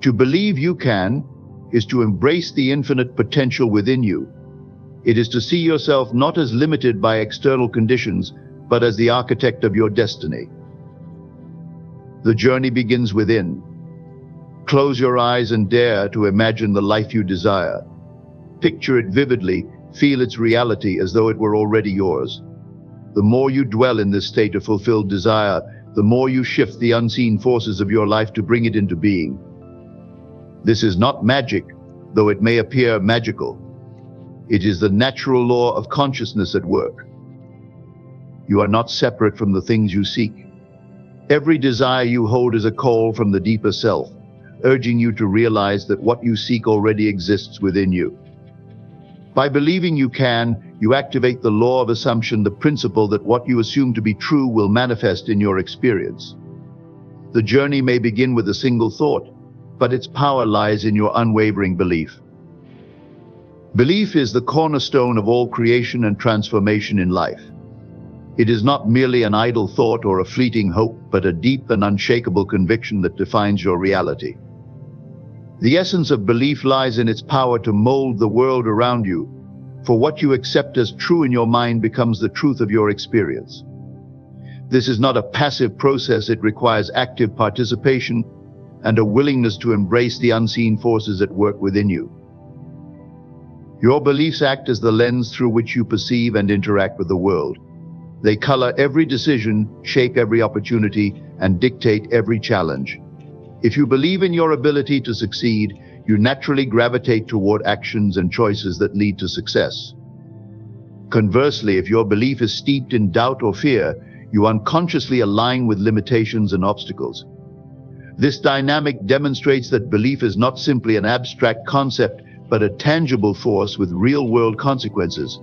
To believe you can is to embrace the infinite potential within you. It is to see yourself not as limited by external conditions, but as the architect of your destiny. The journey begins within. Close your eyes and dare to imagine the life you desire. Picture it vividly, feel its reality as though it were already yours. The more you dwell in this state of fulfilled desire, the more you shift the unseen forces of your life to bring it into being. This is not magic, though it may appear magical. It is the natural law of consciousness at work. You are not separate from the things you seek. Every desire you hold is a call from the deeper self, urging you to realize that what you seek already exists within you. By believing you can, you activate the law of assumption, the principle that what you assume to be true will manifest in your experience. The journey may begin with a single thought, but its power lies in your unwavering belief. Belief is the cornerstone of all creation and transformation in life. It is not merely an idle thought or a fleeting hope, but a deep and unshakable conviction that defines your reality. The essence of belief lies in its power to mold the world around you, for what you accept as true in your mind becomes the truth of your experience. This is not a passive process. It requires active participation and a willingness to embrace the unseen forces at work within you. Your beliefs act as the lens through which you perceive and interact with the world. They color every decision, shape every opportunity, and dictate every challenge. If you believe in your ability to succeed, you naturally gravitate toward actions and choices that lead to success. Conversely, if your belief is steeped in doubt or fear, you unconsciously align with limitations and obstacles. This dynamic demonstrates that belief is not simply an abstract concept, but a tangible force with real-world consequences.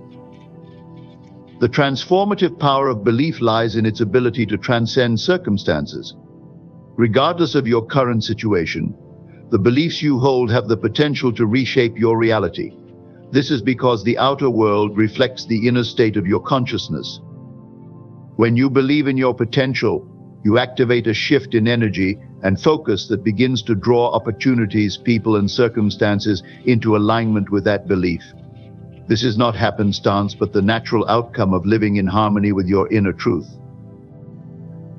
The transformative power of belief lies in its ability to transcend circumstances. Regardless of your current situation, the beliefs you hold have the potential to reshape your reality. This is because the outer world reflects the inner state of your consciousness. When you believe in your potential, you activate a shift in energy and focus that begins to draw opportunities, people, and circumstances into alignment with that belief. This is not happenstance, but the natural outcome of living in harmony with your inner truth.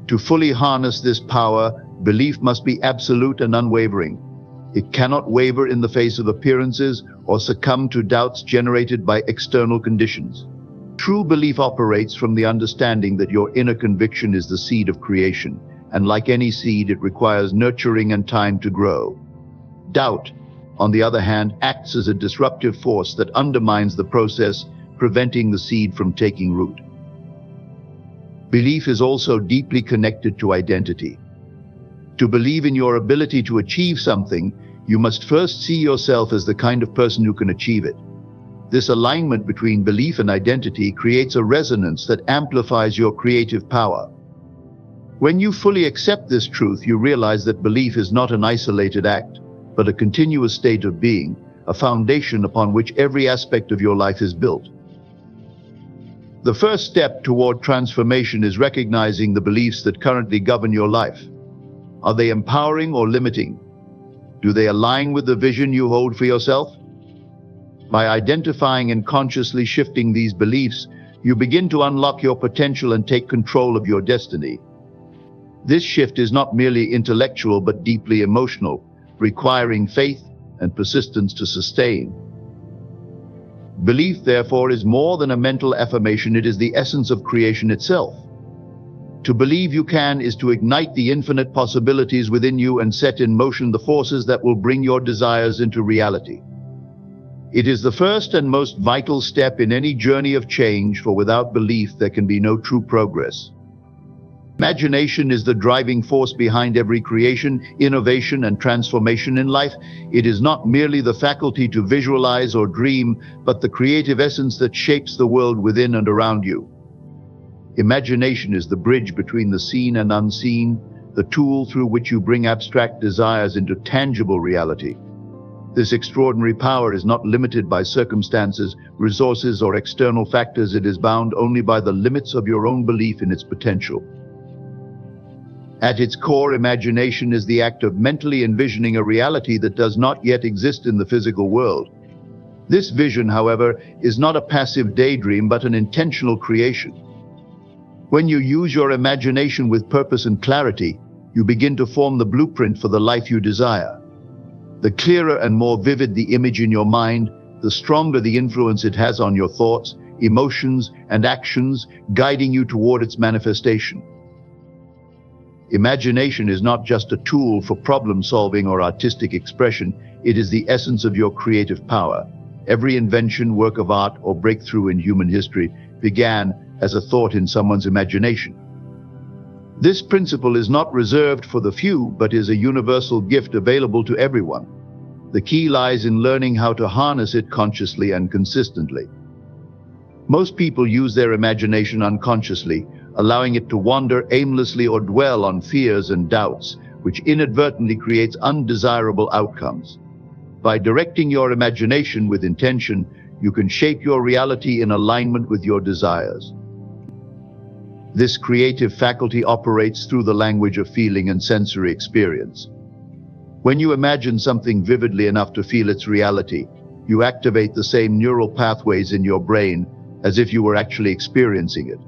To fully harness this power, belief must be absolute and unwavering. It cannot waver in the face of appearances or succumb to doubts generated by external conditions. True belief operates from the understanding that your inner conviction is the seed of creation, and like any seed, it requires nurturing and time to grow. Doubt, on the other hand, acts as a disruptive force that undermines the process, preventing the seed from taking root. Belief is also deeply connected to identity. To believe in your ability to achieve something, you must first see yourself as the kind of person who can achieve it. This alignment between belief and identity creates a resonance that amplifies your creative power. When you fully accept this truth, you realize that belief is not an isolated act, but a continuous state of being, a foundation upon which every aspect of your life is built. The first step toward transformation is recognizing the beliefs that currently govern your life. Are they empowering or limiting? Do they align with the vision you hold for yourself? By identifying and consciously shifting these beliefs, you begin to unlock your potential and take control of your destiny. This shift is not merely intellectual but deeply emotional, requiring faith and persistence to sustain. Belief, therefore, is more than a mental affirmation. It is the essence of creation itself. To believe you can is to ignite the infinite possibilities within you and set in motion the forces that will bring your desires into reality. It is the first and most vital step in any journey of change, for without belief there can be no true progress. Imagination is the driving force behind every creation, innovation, and transformation in life. It is not merely the faculty to visualize or dream, but the creative essence that shapes the world within and around you. Imagination is the bridge between the seen and unseen, the tool through which you bring abstract desires into tangible reality. This extraordinary power is not limited by circumstances, resources, or external factors. It is bound only by the limits of your own belief in its potential. At its core, imagination is the act of mentally envisioning a reality that does not yet exist in the physical world. This vision, however, is not a passive daydream but an intentional creation. When you use your imagination with purpose and clarity, you begin to form the blueprint for the life you desire. The clearer and more vivid the image in your mind, the stronger the influence it has on your thoughts, emotions, and actions, guiding you toward its manifestation. Imagination is not just a tool for problem-solving or artistic expression. It is the essence of your creative power. Every invention, work of art, or breakthrough in human history began as a thought in someone's imagination. This principle is not reserved for the few, but is a universal gift available to everyone. The key lies in learning how to harness it consciously and consistently. Most people use their imagination unconsciously, allowing it to wander aimlessly or dwell on fears and doubts, which inadvertently creates undesirable outcomes. By directing your imagination with intention, you can shape your reality in alignment with your desires. This creative faculty operates through the language of feeling and sensory experience. When you imagine something vividly enough to feel its reality, you activate the same neural pathways in your brain as if you were actually experiencing it.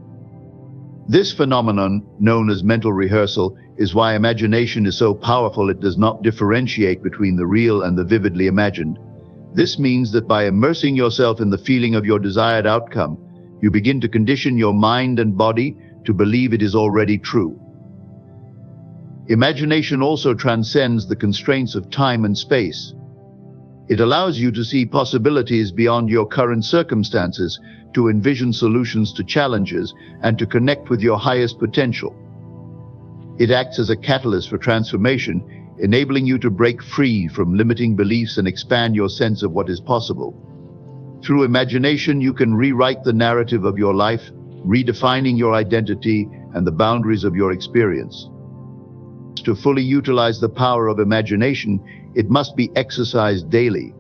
This phenomenon, known as mental rehearsal, is why imagination is so powerful. It does not differentiate between the real and the vividly imagined. This means that by immersing yourself in the feeling of your desired outcome, you begin to condition your mind and body to believe it is already true. Imagination also transcends the constraints of time and space. It allows you to see possibilities beyond your current circumstances, to envision solutions to challenges, and to connect with your highest potential. It acts as a catalyst for transformation, enabling you to break free from limiting beliefs and expand your sense of what is possible. Through imagination, you can rewrite the narrative of your life, redefining your identity and the boundaries of your experience. To fully utilize the power of imagination, it must be exercised daily.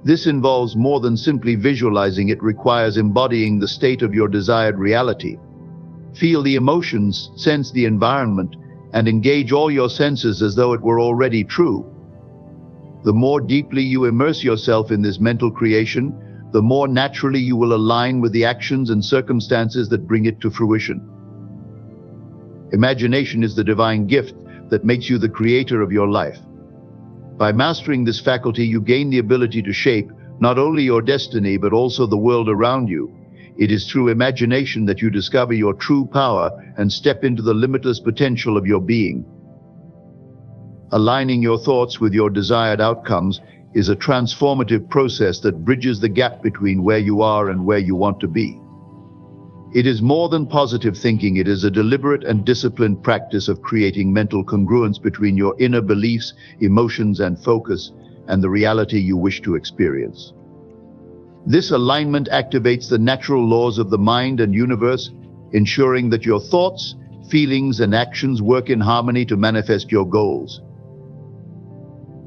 This involves more than simply visualizing. It requires embodying the state of your desired reality. Feel the emotions, sense the environment, and engage all your senses as though it were already true. The more deeply you immerse yourself in this mental creation, the more naturally you will align with the actions and circumstances that bring it to fruition. Imagination is the divine gift that makes you the creator of your life. By mastering this faculty, you gain the ability to shape not only your destiny, but also the world around you. It is through imagination that you discover your true power and step into the limitless potential of your being. Aligning your thoughts with your desired outcomes is a transformative process that bridges the gap between where you are and where you want to be. It is more than positive thinking. It is a deliberate and disciplined practice of creating mental congruence between your inner beliefs, emotions, and focus, and the reality you wish to experience. This alignment activates the natural laws of the mind and universe, ensuring that your thoughts, feelings, and actions work in harmony to manifest your goals.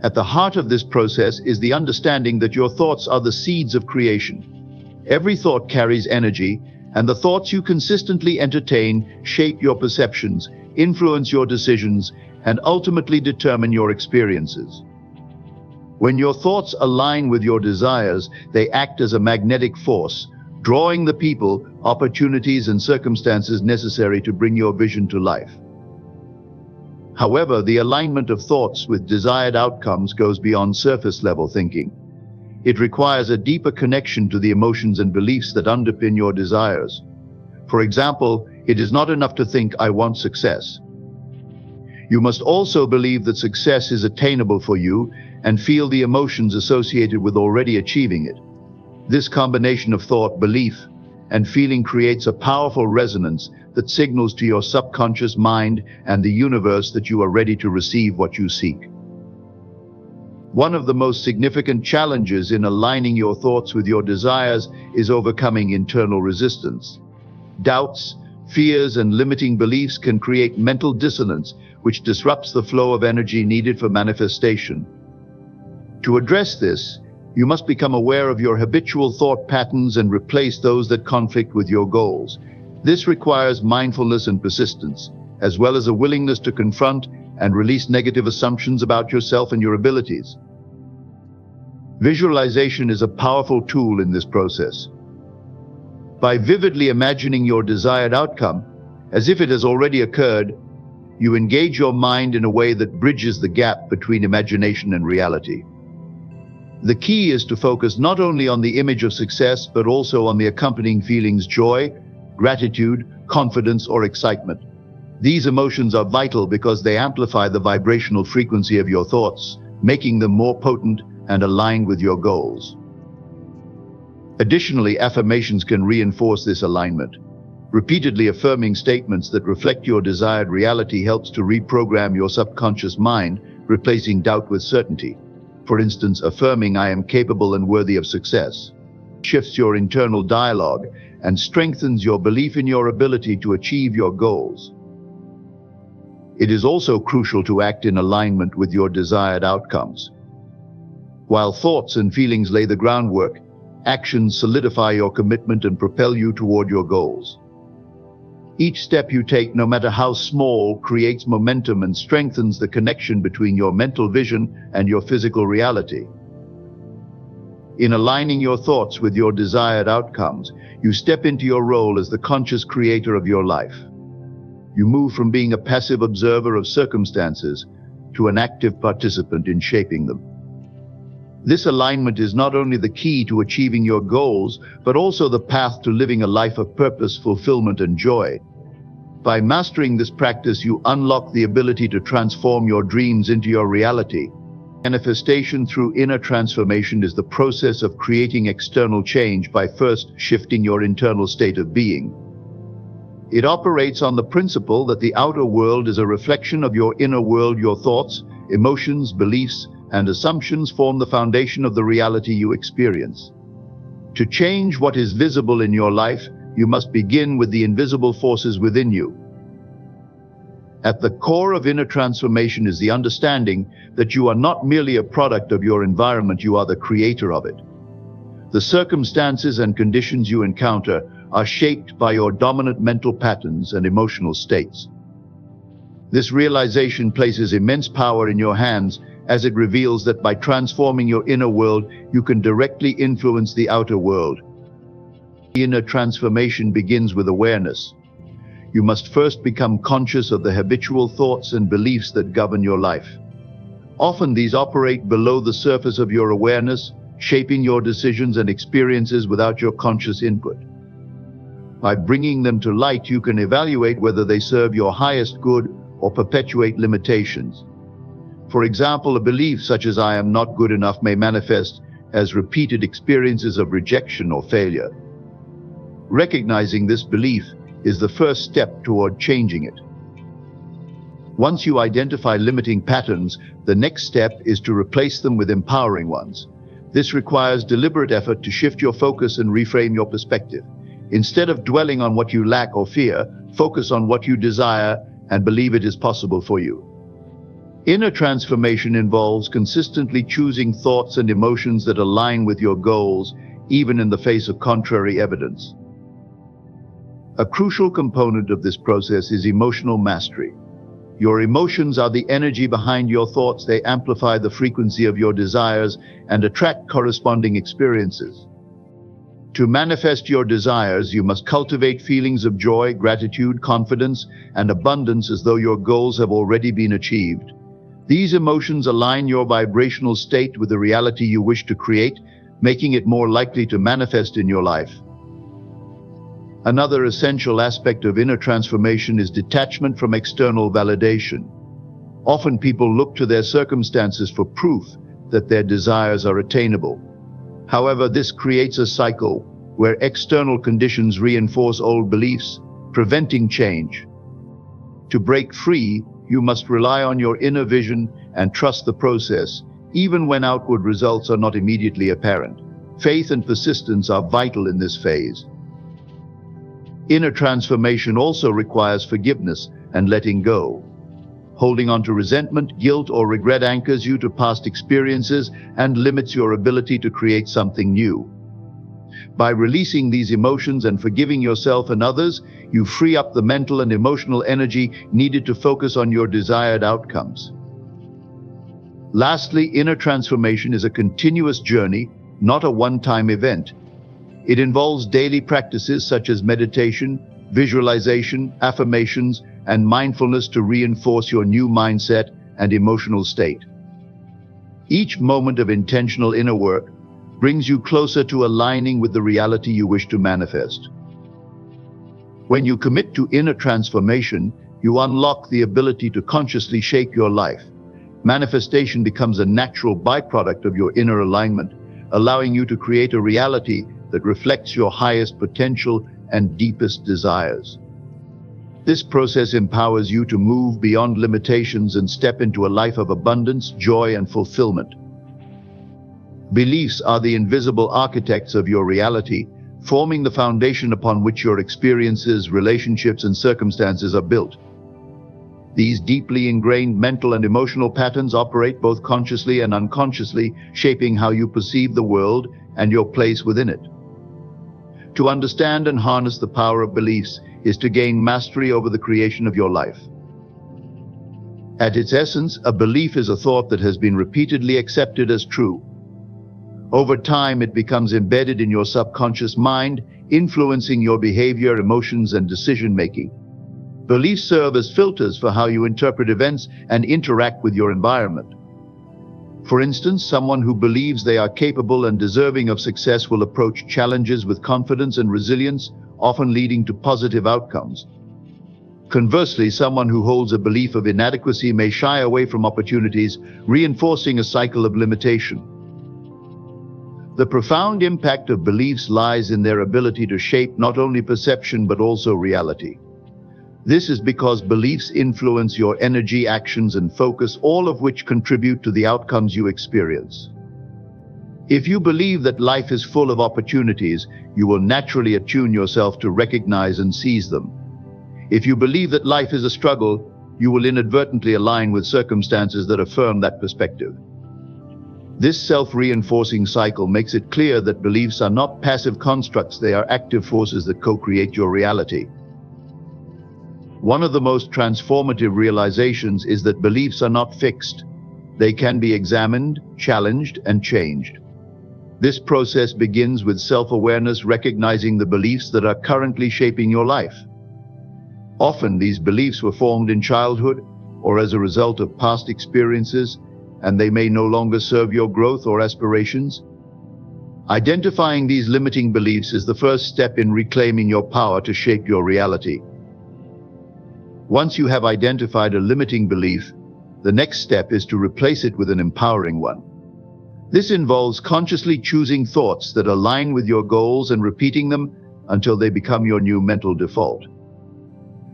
At the heart of this process is the understanding that your thoughts are the seeds of creation. Every thought carries energy, and the thoughts you consistently entertain shape your perceptions, influence your decisions, and ultimately determine your experiences. When your thoughts align with your desires, they act as a magnetic force, drawing the people, opportunities, and circumstances necessary to bring your vision to life. However, the alignment of thoughts with desired outcomes goes beyond surface-level thinking. It requires a deeper connection to the emotions and beliefs that underpin your desires. For example, it is not enough to think, "I want success." You must also believe that success is attainable for you and feel the emotions associated with already achieving it. This combination of thought, belief, and feeling creates a powerful resonance that signals to your subconscious mind and the universe that you are ready to receive what you seek. One of the most significant challenges in aligning your thoughts with your desires is overcoming internal resistance. Doubts, fears, and limiting beliefs can create mental dissonance, which disrupts the flow of energy needed for manifestation. To address this, you must become aware of your habitual thought patterns and replace those that conflict with your goals. This requires mindfulness and persistence, as well as a willingness to confront and release negative assumptions about yourself and your abilities. Visualization is a powerful tool in this process. By vividly imagining your desired outcome, as if it has already occurred, you engage your mind in a way that bridges the gap between imagination and reality. The key is to focus not only on the image of success, but also on the accompanying feelings: joy, gratitude, confidence, or excitement. These emotions are vital because they amplify the vibrational frequency of your thoughts, making them more potent and aligned with your goals. Additionally, affirmations can reinforce this alignment. Repeatedly affirming statements that reflect your desired reality helps to reprogram your subconscious mind, replacing doubt with certainty. For instance, affirming "I am capable and worthy of success" shifts your internal dialogue and strengthens your belief in your ability to achieve your goals. It is also crucial to act in alignment with your desired outcomes. While thoughts and feelings lay the groundwork, actions solidify your commitment and propel you toward your goals. Each step you take, no matter how small, creates momentum and strengthens the connection between your mental vision and your physical reality. In aligning your thoughts with your desired outcomes, you step into your role as the conscious creator of your life. You move from being a passive observer of circumstances to an active participant in shaping them. This alignment is not only the key to achieving your goals, but also the path to living a life of purpose, fulfillment, and joy. By mastering this practice, you unlock the ability to transform your dreams into your reality. Manifestation through inner transformation is the process of creating external change by first shifting your internal state of being. It operates on the principle that the outer world is a reflection of your inner world. Your thoughts, emotions, beliefs, and assumptions form the foundation of the reality you experience. To change what is visible in your life, you must begin with the invisible forces within you. At the core of inner transformation is the understanding that you are not merely a product of your environment, you are the creator of it. The circumstances and conditions you encounter are shaped by your dominant mental patterns and emotional states. This realization places immense power in your hands, as it reveals that by transforming your inner world, you can directly influence the outer world. Inner transformation begins with awareness. You must first become conscious of the habitual thoughts and beliefs that govern your life. Often these operate below the surface of your awareness, shaping your decisions and experiences without your conscious input. By bringing them to light, you can evaluate whether they serve your highest good or perpetuate limitations. For example, a belief such as "I am not good enough" may manifest as repeated experiences of rejection or failure. Recognizing this belief is the first step toward changing it. Once you identify limiting patterns, the next step is to replace them with empowering ones. This requires deliberate effort to shift your focus and reframe your perspective. Instead of dwelling on what you lack or fear, focus on what you desire and believe it is possible for you. Inner transformation involves consistently choosing thoughts and emotions that align with your goals, even in the face of contrary evidence. A crucial component of this process is emotional mastery. Your emotions are the energy behind your thoughts. They amplify the frequency of your desires and attract corresponding experiences. To manifest your desires, you must cultivate feelings of joy, gratitude, confidence, and abundance as though your goals have already been achieved. These emotions align your vibrational state with the reality you wish to create, making it more likely to manifest in your life. Another essential aspect of inner transformation is detachment from external validation. Often people look to their circumstances for proof that their desires are attainable. However, this creates a cycle where external conditions reinforce old beliefs, preventing change. To break free, you must rely on your inner vision and trust the process, even when outward results are not immediately apparent. Faith and persistence are vital in this phase. Inner transformation also requires forgiveness and letting go. Holding on to resentment, guilt, or regret anchors you to past experiences and limits your ability to create something new. By releasing these emotions and forgiving yourself and others, you free up the mental and emotional energy needed to focus on your desired outcomes. Lastly, inner transformation is a continuous journey, not a one-time event. It involves daily practices such as meditation, visualization, affirmations, and mindfulness to reinforce your new mindset and emotional state. Each moment of intentional inner work brings you closer to aligning with the reality you wish to manifest. When you commit to inner transformation, you unlock the ability to consciously shape your life. Manifestation becomes a natural byproduct of your inner alignment, allowing you to create a reality that reflects your highest potential and deepest desires. This process empowers you to move beyond limitations and step into a life of abundance, joy, and fulfillment. Beliefs are the invisible architects of your reality, forming the foundation upon which your experiences, relationships, and circumstances are built. These deeply ingrained mental and emotional patterns operate both consciously and unconsciously, shaping how you perceive the world and your place within it. To understand and harness the power of beliefs is to gain mastery over the creation of your life. At its essence, a belief is a thought that has been repeatedly accepted as true. Over time, it becomes embedded in your subconscious mind, influencing your behavior, emotions, and decision-making. Beliefs serve as filters for how you interpret events and interact with your environment. For instance, someone who believes they are capable and deserving of success will approach challenges with confidence and resilience, often leading to positive outcomes. Conversely, someone who holds a belief of inadequacy may shy away from opportunities, reinforcing a cycle of limitation. The profound impact of beliefs lies in their ability to shape not only perception but also reality. This is because beliefs influence your energy, actions, and focus, all of which contribute to the outcomes you experience. If you believe that life is full of opportunities, you will naturally attune yourself to recognize and seize them. If you believe that life is a struggle, you will inadvertently align with circumstances that affirm that perspective. This self-reinforcing cycle makes it clear that beliefs are not passive constructs, they are active forces that co-create your reality. One of the most transformative realizations is that beliefs are not fixed. They can be examined, challenged, and changed. This process begins with self-awareness, recognizing the beliefs that are currently shaping your life. Often these beliefs were formed in childhood or as a result of past experiences, and they may no longer serve your growth or aspirations. Identifying these limiting beliefs is the first step in reclaiming your power to shape your reality. Once you have identified a limiting belief, the next step is to replace it with an empowering one. This involves consciously choosing thoughts that align with your goals and repeating them until they become your new mental default.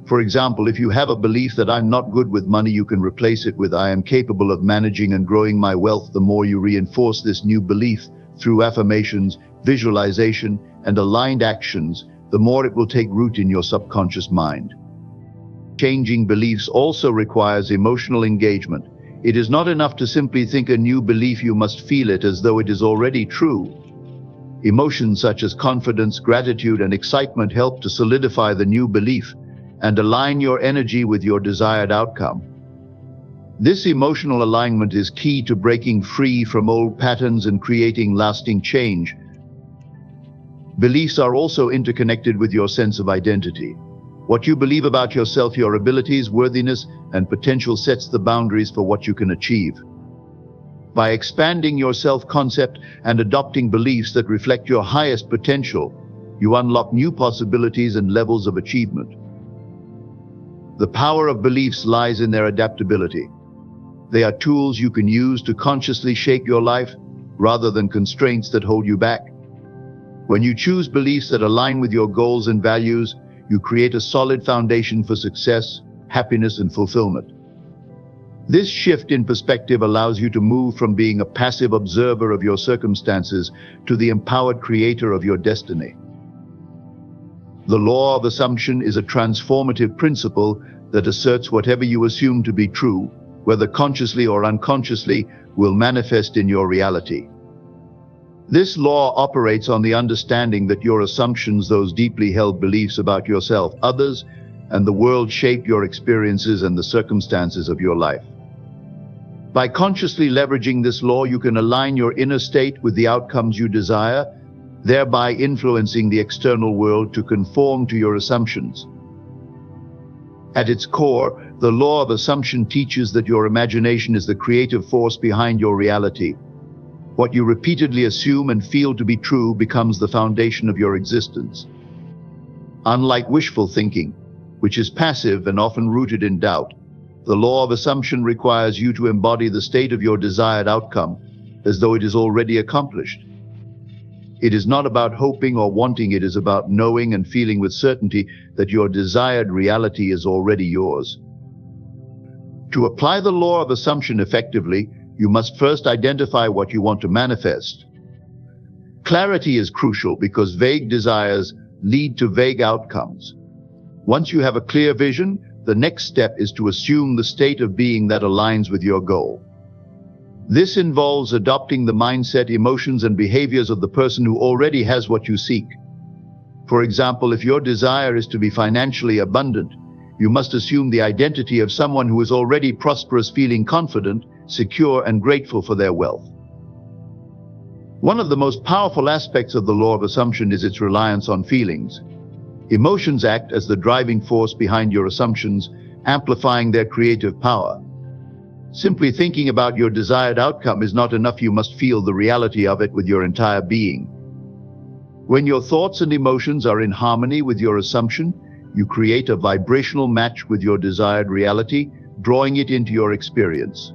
For example, if you have a belief that I'm not good with money, you can replace it with I am capable of managing and growing my wealth. The more you reinforce this new belief through affirmations, visualization, and aligned actions, the more it will take root in your subconscious mind. Changing beliefs also requires emotional engagement. It is not enough to simply think a new belief, you must feel it as though it is already true. Emotions such as confidence, gratitude, and excitement help to solidify the new belief and align your energy with your desired outcome. This emotional alignment is key to breaking free from old patterns and creating lasting change. Beliefs are also interconnected with your sense of identity. What you believe about yourself, your abilities, worthiness, and potential sets the boundaries for what you can achieve. By expanding your self-concept and adopting beliefs that reflect your highest potential, you unlock new possibilities and levels of achievement. The power of beliefs lies in their adaptability. They are tools you can use to consciously shape your life, rather than constraints that hold you back. When you choose beliefs that align with your goals and values, you create a solid foundation for success, happiness, and fulfillment. This shift in perspective allows you to move from being a passive observer of your circumstances to the empowered creator of your destiny. The law of assumption is a transformative principle that asserts whatever you assume to be true, whether consciously or unconsciously, will manifest in your reality. This law operates on the understanding that your assumptions, those deeply held beliefs about yourself, others, and the world, shape your experiences and the circumstances of your life. By consciously leveraging this law, you can align your inner state with the outcomes you desire, thereby influencing the external world to conform to your assumptions. At its core, the law of assumption teaches that your imagination is the creative force behind your reality. What you repeatedly assume and feel to be true becomes the foundation of your existence. Unlike wishful thinking, which is passive and often rooted in doubt, the law of assumption requires you to embody the state of your desired outcome as though it is already accomplished. It is not about hoping or wanting, it is about knowing and feeling with certainty that your desired reality is already yours. To apply the law of assumption effectively, you must first identify what you want to manifest. Clarity is crucial because vague desires lead to vague outcomes. Once you have a clear vision, the next step is to assume the state of being that aligns with your goal. This involves adopting the mindset, emotions, and behaviors of the person who already has what you seek. For example, if your desire is to be financially abundant, you must assume the identity of someone who is already prosperous, feeling confident, secure, and grateful for their wealth. One of the most powerful aspects of the law of assumption is its reliance on feelings. Emotions act as the driving force behind your assumptions, amplifying their creative power. Simply thinking about your desired outcome is not enough. You must feel the reality of it with your entire being. When your thoughts and emotions are in harmony with your assumption, you create a vibrational match with your desired reality, drawing it into your experience.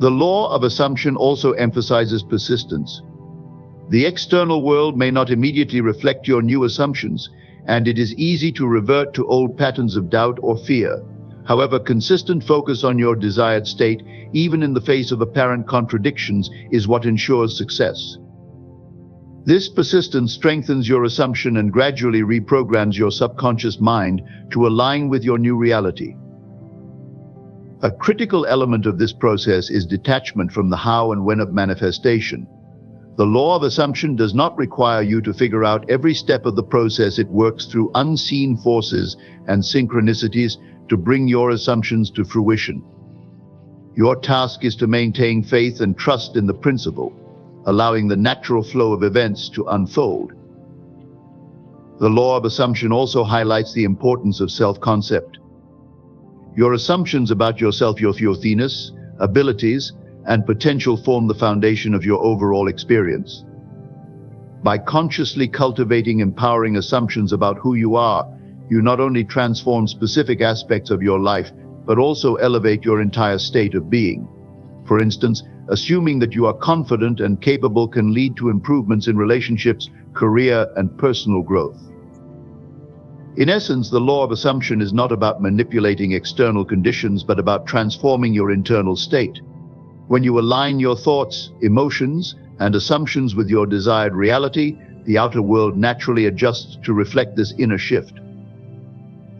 The law of assumption also emphasizes persistence. The external world may not immediately reflect your new assumptions, and it is easy to revert to old patterns of doubt or fear. However, consistent focus on your desired state, even in the face of apparent contradictions, is what ensures success. This persistence strengthens your assumption and gradually reprograms your subconscious mind to align with your new reality. A critical element of this process is detachment from the how and when of manifestation. The law of assumption does not require you to figure out every step of the process. It works through unseen forces and synchronicities to bring your assumptions to fruition. Your task is to maintain faith and trust in the principle, allowing the natural flow of events to unfold. The law of assumption also highlights the importance of self-concept. Your assumptions about yourself, your worthiness, abilities, and potential form the foundation of your overall experience. By consciously cultivating empowering assumptions about who you are, you not only transform specific aspects of your life, but also elevate your entire state of being. For instance, assuming that you are confident and capable can lead to improvements in relationships, career, and personal growth. In essence, the law of assumption is not about manipulating external conditions, but about transforming your internal state. When you align your thoughts, emotions, and assumptions with your desired reality, the outer world naturally adjusts to reflect this inner shift.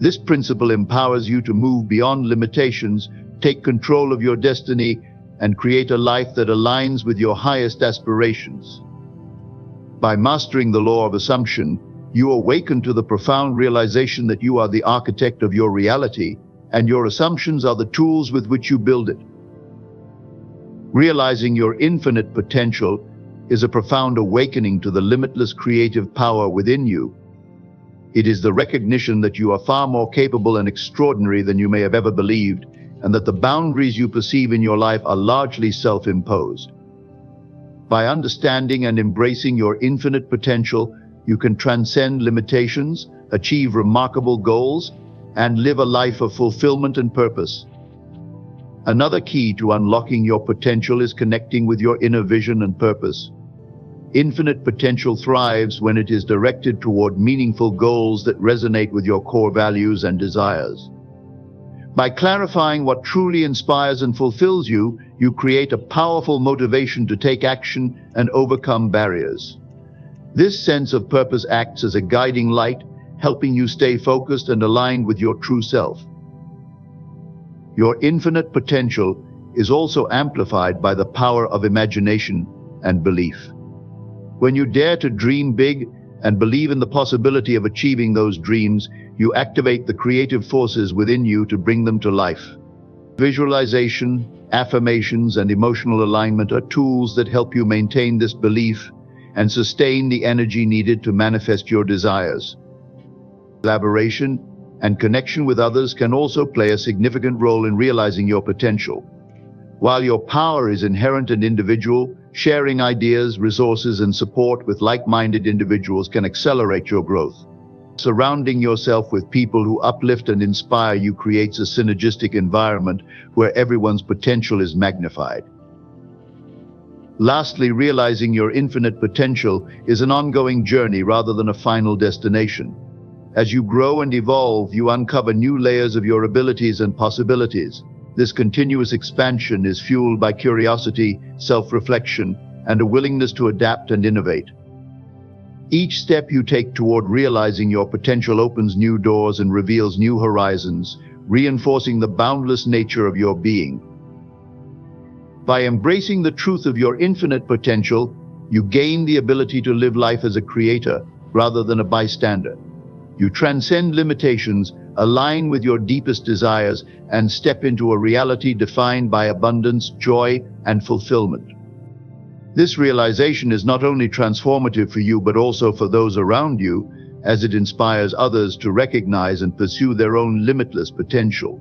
This principle empowers you to move beyond limitations, take control of your destiny, and create a life that aligns with your highest aspirations. By mastering the law of assumption, you awaken to the profound realization that you are the architect of your reality, and your assumptions are the tools with which you build it. Realizing your infinite potential is a profound awakening to the limitless creative power within you. It is the recognition that you are far more capable and extraordinary than you may have ever believed, and that the boundaries you perceive in your life are largely self-imposed. By understanding and embracing your infinite potential, you can transcend limitations, achieve remarkable goals, and live a life of fulfillment and purpose. Another key to unlocking your potential is connecting with your inner vision and purpose. Infinite potential thrives when it is directed toward meaningful goals that resonate with your core values and desires. By clarifying what truly inspires and fulfills you, you create a powerful motivation to take action and overcome barriers. This sense of purpose acts as a guiding light, helping you stay focused and aligned with your true self. Your infinite potential is also amplified by the power of imagination and belief. When you dare to dream big and believe in the possibility of achieving those dreams, you activate the creative forces within you to bring them to life. Visualization, affirmations, and emotional alignment are tools that help you maintain this belief and sustain the energy needed to manifest your desires. Collaboration and connection with others can also play a significant role in realizing your potential. While your power is inherent and individual, sharing ideas, resources, and support with like-minded individuals can accelerate your growth. Surrounding yourself with people who uplift and inspire you creates a synergistic environment where everyone's potential is magnified. Lastly, realizing your infinite potential is an ongoing journey rather than a final destination. As you grow and evolve, you uncover new layers of your abilities and possibilities. This continuous expansion is fueled by curiosity, self-reflection, and a willingness to adapt and innovate. Each step you take toward realizing your potential opens new doors and reveals new horizons, reinforcing the boundless nature of your being. By embracing the truth of your infinite potential, you gain the ability to live life as a creator rather than a bystander. You transcend limitations, align with your deepest desires, and step into a reality defined by abundance, joy, and fulfillment. This realization is not only transformative for you, but also for those around you, as it inspires others to recognize and pursue their own limitless potential.